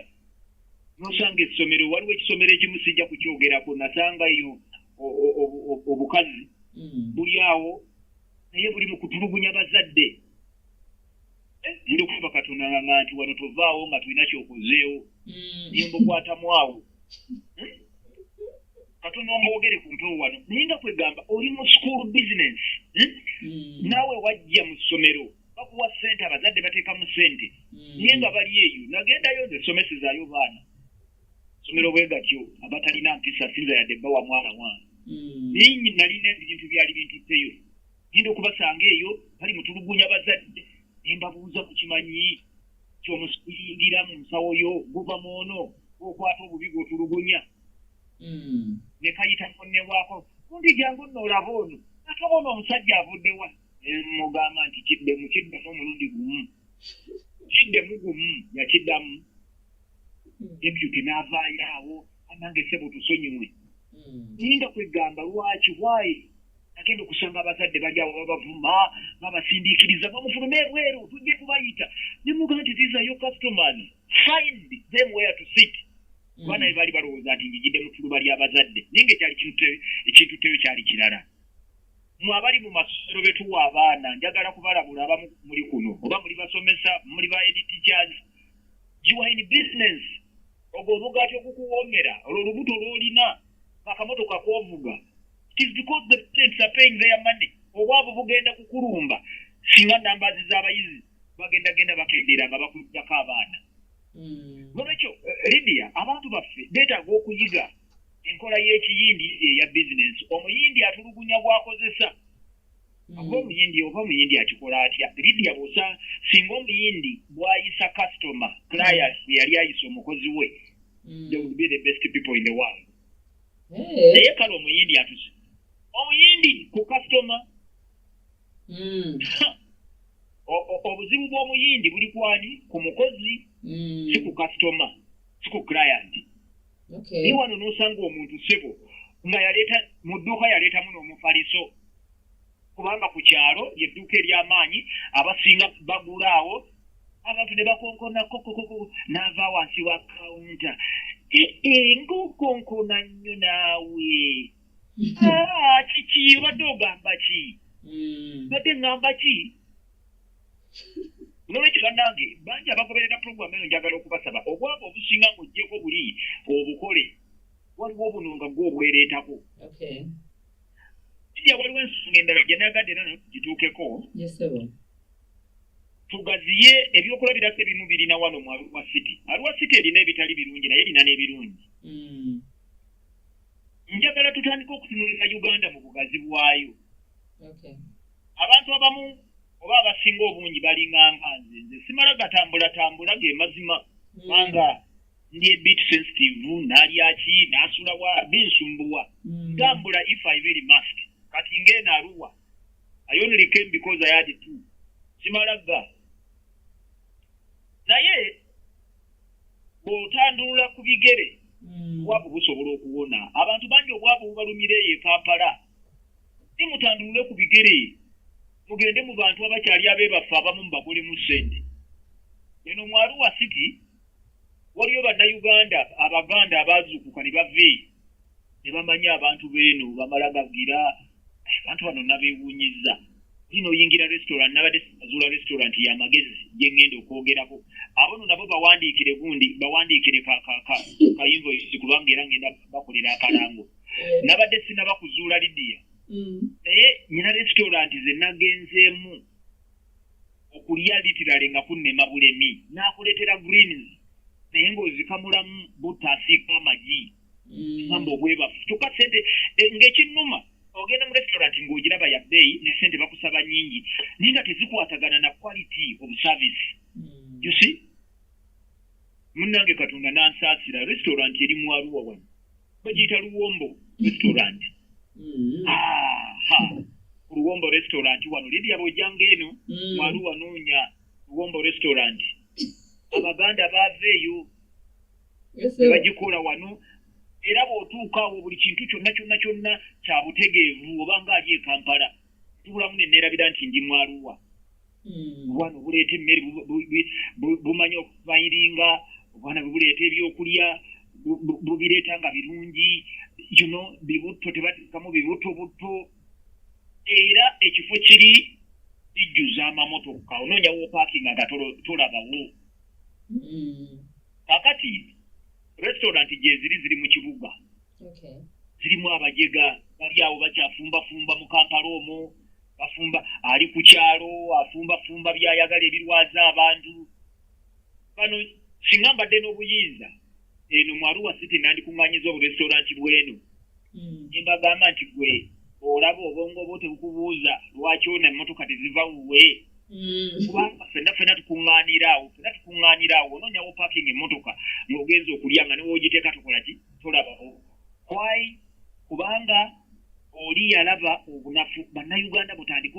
nosanga essomero waliwo ekisomero ekimu sijja kukyogerako nasangayo obukazi buli awo naye buli mu kutulugunya bazadde ndi okuva Katonda nga nti wano tovaawo nga tulina kyokozeewo niye mbukwatamu awo Katonda omwogere ku mpewo wano naye nga kwegamba oli mu school business naawe wajja mu ssomero bakuwa ssente abazadde bateekamu ssente naye nga bali eyo nagendayo nze somesezaayo baana ssomero bwe gatyo abatalina mpisa sinza yadde bawa mwana wange naye nalina ebintu byali bintutteyo genda okubasanga eyo bali mutulugunya bazadde nembabuuza ku kimanyi kyomusiyingira mu nsawo yo guva mwono okwata obubi gwotulugunya ne kayita munne waako kundi jangu nno olaba ono akabona omusajja avuddewa mugamba nti kiddemu omulundi gumu kiddemu gumu yakiddamu deputy n'avaayo awo anange ssebo tusonyiwe naye nga kwegamba lwaki wayi agenda okusanga abazadde bali awo babavuma babasindiikiriza bamufulume ebweru tujje kubayita ne mugamba nti these are your customers find them where to sit abaana be baali balowooza nti njigidde mu ttuluba ly'abazadde naye ngaekyali ekintutteyo kyali kirala mwe abali mu masomero betuwa abaana njagala kubalabula abamu muli kuno oba muli basomesa muli ba head teachers you are in business ogwo obugaati okukuwoomera olwo olubuto lw'olina akamotoka k'ovuga it is because the parents are paying their money obwavu bugenda kukulumba singa nambazi z'abayizi bagenda bakendera nga bakuddako abaana nolwekyo Lidiya abantu baffe beetaaga okuyiga enkola y'ekiyindi eya bizinensi omuyindi atulugunya bw'akozesa oba omuyindi akikola atya Lidiya bw'osa singa omuyindi bw'ayisa customer client yali ayisa omukozi we they will be the best people in the world naye kale omuyindi ku customer obuzibu bw'omuyindi buli kwani ku mukozi si ku customer si ku client naye wano n'osanga omuntu ssebo nga yaleeta mu dduuka yaleetamu n'omufaliso kubanga ku kyalo yedduuka ery'amaanyi abasinga bagula awo abantu ne bakonkona kokokoko n'ava wansi wa kawunta ng'okonkona nnyo naawe kiki obadde ogamba ki badde ngamba ki nolwekyo bannange bangi abagoberera puroguramu eno njagala okubasaba obwabo obusinga ng'oggyeko buli obukole waliwo obunonga gw'obwereetako ijja waliwo ensonga endala gye nayagadde era nayo tugituukeko tugaziye ebyokulabirako ebimu birina wano mu Arua City. Arua City erina ebitali birungi naye erina n'ebirungi. Njagala tutandika okutunuulira Uganda mu bugazi bwayo. Abantu abamu oba abasinga obungi balinganga nze simala gatambula ge mazima kubanga ndi a bit sensitive n'alyaki n'asula wa binsumbuwa ntambula if I really must kati ng'eno Arua I only came because I had to simala naye bw'otandulula ku bigere obwavu busobola okuwona abantu bangi obwavu bubalumira eyo Kampala nimutandulule ku bigere mugende mu bantu abakyali abeebaffe abamu mubagulemu ssente eno mu Arua City waliyo bannayuganda abaganda abaazuukuka ne bave ne bamanya abantu beeno bamala gagira abantu bano nabeewuunyizza ino oyingira restaurant nabadde azuula restaurant y'amagezi gye ngenda okwogerako abono nabo bawandiikire ka invoice kubanga era ngenda bakolera akalango nabadde sinaba kuzuula Lydia naye nyina restaurant ze nagenzeemu okulya literally nga kunnema bulemi n'akuleetera greens naye ng'ozikamulamu butasiika amagi ngamba obwebafu kyokka ssente ng'ekinnuma ogenda mu restaurant ng'ogiraba ya bbeeyi ne ssente bakusaba nnyingi naye nga tezikwatagana na quality of service you see munnange Katonda n'ansaasira restaurant eri mu Arua wano bagiyita Luwombo restaurant Luwombo restaurant wano Lydia bw'ojjanga eno mu Arua noonya Luwombo restaurant abaganda baaveeyo ne bagikola wano era bw'otuukaawo buli kintu kyonna kya butegeevu oba ng'ali e Kampala tubulamu ne neerabira nti ndi mu Arua obwana buleeta emmere bumanya okubayiringa obwana buleeta ebyokulya bubireeta nga birungi bibutto tebateekamu bibutobutto era ekifo kiri bijjuza amamotoka onoonya w'opaakinga nga tolabawo kakati restaurant gye ziri mu kibuga zirimu abajega bali awo bakyafumbafumba mu Kampala omwo bafumba ali ku kyalo afumbafumba byayagala ebirwaza abantu bano singa mbadde n'obuyinza eno mu Arua City nandikuŋŋaanyiza oburestaurant bw'eno mbagamba nti gwe olaba obwongo bwo tebukubuuza lwaki ona emmotoka teziva wuwe kubanga ffenna tukuŋŋaanira awo onoonyawo parking emmotoka ng'ogenza okulya nga niwe ogiteeka tokola ki tolabawo kwayi kubanga oli yalaba obunafu bannayuganda butandika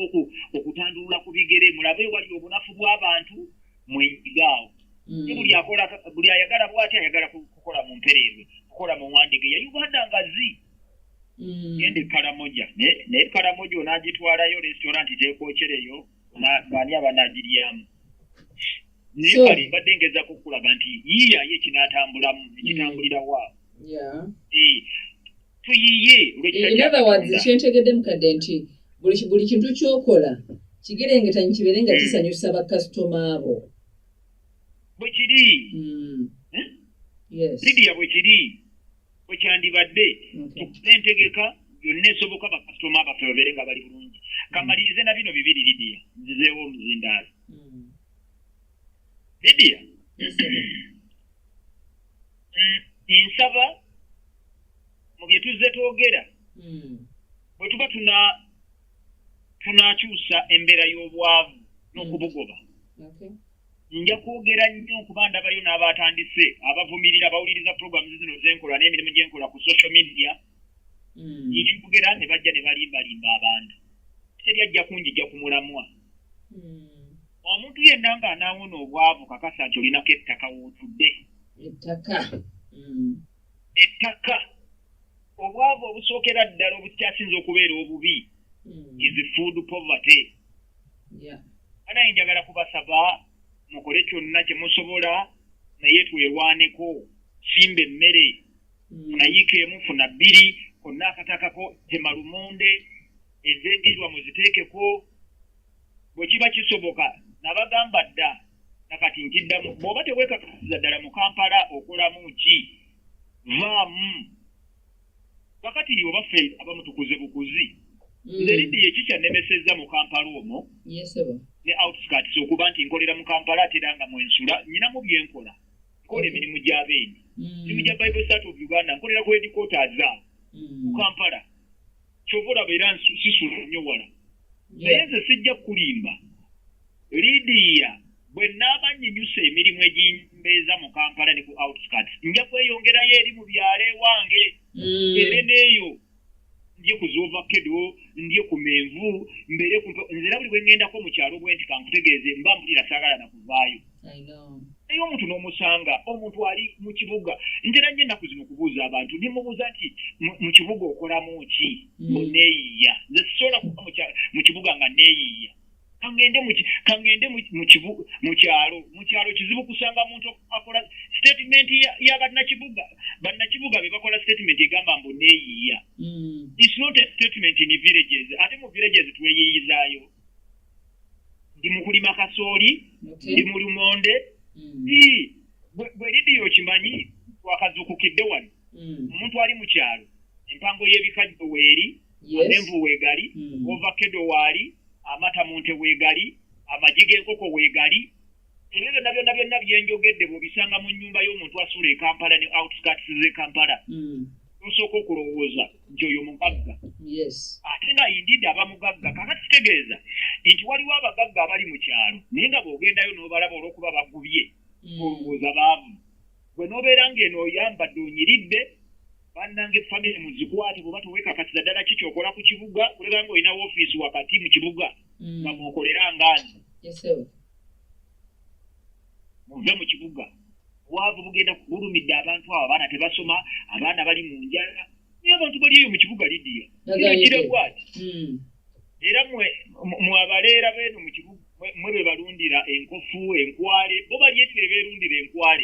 okutandulula ku bigere mulabe wali obunafu bw'abantu mwenyigaawo buli ayagala bw'ati ayagala kukola mu mpereerwe kukola mu wandige ya Uganda ngazi gende Karamoja naye Karamoja onaagitwalayo restaurant teekwokereyo baani abanagiryamu naye kale mbadde ngeza kukulaga nti yiiyayo ekinaatambulamu ekitambulira waawo tuyiye in other words kyentegedde mukadde nti buli kintu ky'okola kigerengetanye kibeere nga kisanyusa bakasitoma abo bwe kiri Lydia bwe kiri bwe kyandibadde entegeka yonna esoboka bakasitoma abaffe babeere nga bali bulungi kamalirize na bino bibiri Lydia nzizeewo omuzindaalo Lydia nsaba mu bye tuzze twogera bwe tuba tunaakyusa embeera y'obwavu n'okubugoba nja kwogera nnyo kuba ndabayo n'abatandise abavumirira bawuliriza puroguramu zino zenkola n'emirimu gyenkola ku social media njogera ne bajja ne balimbalimba abantu teri ajja kunjija ku mulamwa omuntu yenna ng'anaawona obwavu kakasa nti olinako ettaka wootudde ettaka obwavu obusookera ddala obukyasinza okubeera obubi is food poverty anaye njagala kubasaba mukole kyonna kye musobola naye twerwaneko simba emmere funayiika emu funa bbiri onakatakako tema lumonde ezendirwa muziteekeko bwe kiba kisoboka nabagamba dda nakati nkiddamu bw'oba teweekakasiza ddala mu Kampala okolamu ki vaamu wakati obaffe abamutukuze bukuzi nze liddi yekikyannemesezza mu Kampala omwo ne outskirts okuba nti nkolera mu Kampala ate era nga mwensula nyinamu byenkola nkola emirimu gy'abeeni simu gya Bible Start of Uganda nkolera ku headquarters mu Kampala kyova olaba era sisula nnyo wala naye nze sijja kulimba Lydia bwe naaba nnyinyusa emirimu egimbeeza mu Kampala ne ku outskirts nja kweyongerayo eri mu byalo ewange era n'eyo ndye ku Zovakedo ndye ku Menvu mbeere nze era buli bwe ŋŋendako mu kyalo bwe nti kankutegeeze mba mpulira saagala na kuvaayo naye omuntu n'omusanga omuntu ali mu kibuga ntera nnyo ennaku zino okubuuza abantu ndimubuuza nti mu kibuga okolamu ki oneeyiiya nze sisobola kuba mu kibuga nga neeyiiya kangende mu kyalo kizibu kusanga muntu akola statement ya bannakibuga be bakola statement egamba mbu neeyiiya it's not a statement in villages ate mu villages tweyiiyizaayo ndi mu kulima kasooli ndi mu lumonde bwe Lydia okimanyi twakazuukukidde wano omuntu ali mu kyalo empango y'ebikajjo weeri amenvu weegali ovakedo waali amatamunte weegali amagi g'enkoko weegali ebyo byonna byonna byenjogedde bw'obisanga mu nnyumba y'omuntu asula e Kampala ne outskirts z'e Kampala nosooka okulowooza nti oyo mugagga ate nga yindidde aba mugagga kakati kitegeeza nti waliwo abagagga abali mu kyalo naye nga bw'ogendayo n'obalaba olw'okuba bagubye olowooza baavu bwe n'obeera ng'eno oyambadde onyiridde bannange famire muzikwate bw'oba teweekakasiza ddala ki kyokola ku kibuga kuleka nga olina woofiisi wakati mu kibuga nga mwokolera ngaani muve mu kibuga bwavu bugenda bulumidde abantu abo abaana tebasoma abaana bali mu njala naye abantu bali eyo mu kibuga Lydia kira bwati era mwe abaleera beeno mu kibuga mwe be balundira enkofu enkwale bo bali eti beerundira enkwale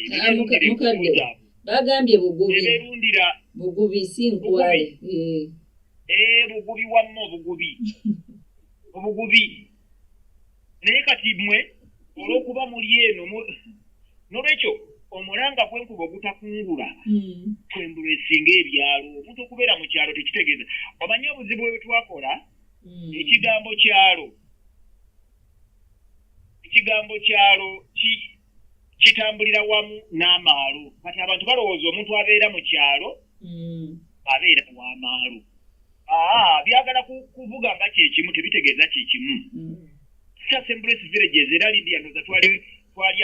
bagambye beerundira bugubi si nkwale bugubi wamma obugubi naye kati mmwe olw'okuba muli eno n'olwekyo omulanga gw'enkuba ogutakungula twembula esinga ebyalo omuntu okubeera mu kyalo tekitegeeza omanyi obuzibu bwe twakola ekigambo kyalo kitambulira wamu n'amaalo kati abantu balowooza omuntu abeera mu kyalo abeera w'amaalo byagala kuvuga nga kyekimu tebitegeeza kyekimu Assemblies villages era Lydia ndoza twali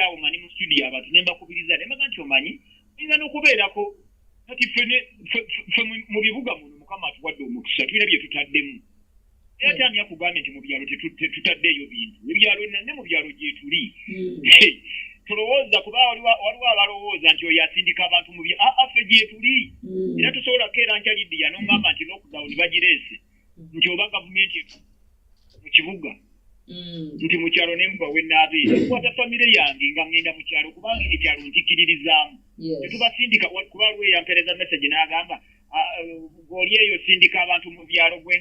awo nga ni mu studio abantu ne mbakubiriza ne mbaga nti omanyi oyinza n'okubeerako kati ffe mu bibuga muno Mukama atuwadde omukisa tulina bye tutaddemu era tyamya kugambye nti mu byalo tetutaddeeyo bintu ebyalo ne mu byalo gye tuli tulowooza kuba waliwo abalowooza nti oyo asindika abantu mu affe gye tuli era tusobola kukeera nkya Lydia n'oŋŋamba nti lockdown bagireese nti oba gavumenti mu kibuga nti mu kyalo n'embuga we naabeera nkwata famire yange nga ŋŋenda mu kyalo kubanga ekyalo nkikiririzaamu tetubasindika kuba waliwo eyampereza message n'agamba oli eyo sindika abantu mu byalo gwe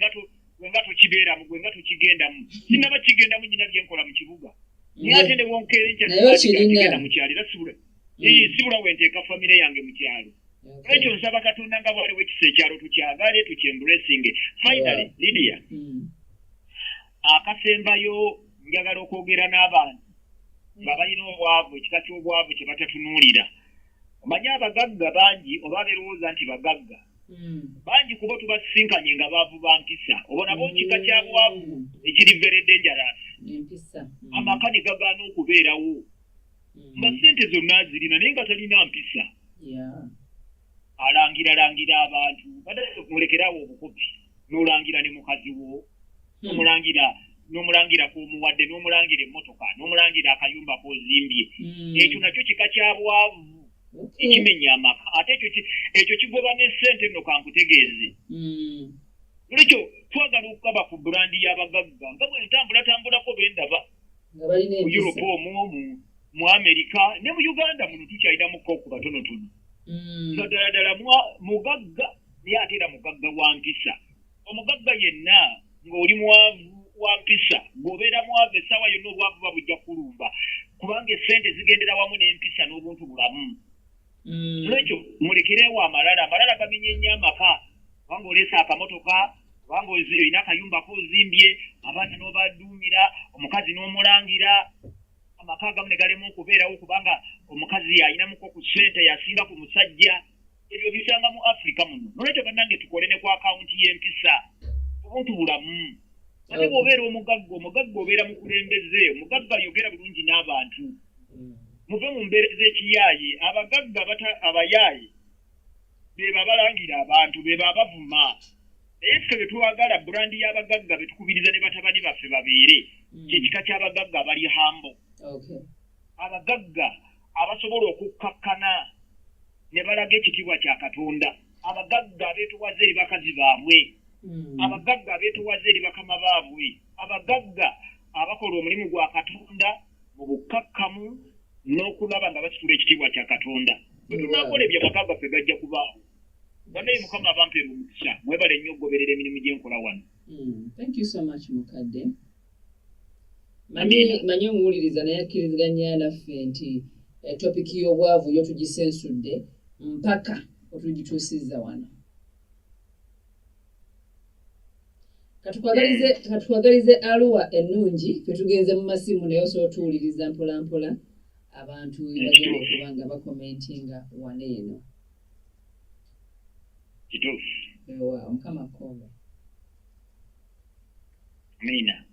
nga tokibeeramu gwe nga tokigendamu sinaba kigendamu nyina byenkola mu kibuga naye ate ne wonkeera enkyatigenda mu kyalo era sibula wenteeka famire yange mu kyalo ekyo nsaba Katonda nga bwaliwo ekisa ekyalo tukyagale tukyembulesinge finally Lydia akasembayo njagala okwogera n'abantu nga balina obwavu ekika ky'obwavu kye batatunuulira omanyi abagagga bangi oba berowooza nti bagagga bangi kuba tubasisinkanye nga baavu bampisa oba nabo kika kya bwavu ekiri very dangerous amaka ne gagaana okubeerawo nga ssente zonna zirina naye nga talina mpisa alangira abantu mulekerawo obukopi n'olangira ne mukazi wo n'omulangira k'omuwadde n'omulangira emmotoka n'omulangira akayumba k'ozimbye ekyo nakyo kika kya bwavu ekimenya amaka ate ekyo kigoba n'essente nno kankutegeeze olwekyo twagala okukaba ku burandi y'abagagga nga bwe ntambulatambulako bendaba mu Europe omwo mu Amerika ne mu Uganda muno tukyalinamuko ku batonotono nga ddala mugagga naye ate era mugagga wa mpisa. Omugagga yenna ng'oli mwavu wa mpisa ng'obeera mwavu essaawa yonna obwavu buba bujja kulumba kubanga essente zigendera wamu n'empisa n'obuntu bulamu. Olwekyo mulekerewo amalala gamenye nnyo amaka kubanga oleese akamotoka kubanga olina akayumba k'ozimbye abaana n'obaduumira omukazi n'omulangira amaka agamu ne galema okubeerawo kubanga omukazi ayinamuko ku ssente yasinga ku musajja. Ebyo bisanga mu Afrika muno. Nolwekyo bannange tukole ne ku akawunti y'empisa obuntu bulamu. Ate bw'obeera omugagga obeera mukulembeze omugagga yogera bulungi n'abantu. Muve mu mbeera z'ekiyaaye abagagga abayaaye beba balangira abantu beba abavuma. Naye ffe be twagala burandi y'abagagga be tukubiriza ne batabani baffe babeere kyekika ky'abagagga abali hambo. Abagagga abasobola okukkakkana ne balaga ekitiibwa kya Katonda. Abagagga abeetowaze eri bakazi baabwe. Abagagga abeetowaze eri bakama baabwe. Abagagga abakola omulimu gwa Katonda mu bukkakkamu n'okulaba nga basitula ekitiibwa kya Katonda. Bwe tunaakola ebyo amaka gaffe gajja kubaawo. Bannaye Mukama abampeera omukisa mwebale nnyo okugoberera emirimu gye nkola wano. Thank you so much Mukadde. Manyi omuwuliriza naye akkiriziganya naffe nti topiki y'obwavu yo tugisensudde mpaka otugituusizza wano. Katukwagalize Arua ennungi ffe tugenze mu masimu naye osobola otuwuliriza mpola mpola abantu bagenda okuba nga bakomentinga wano eno. Kituufu. Mukama akkuume. Amina.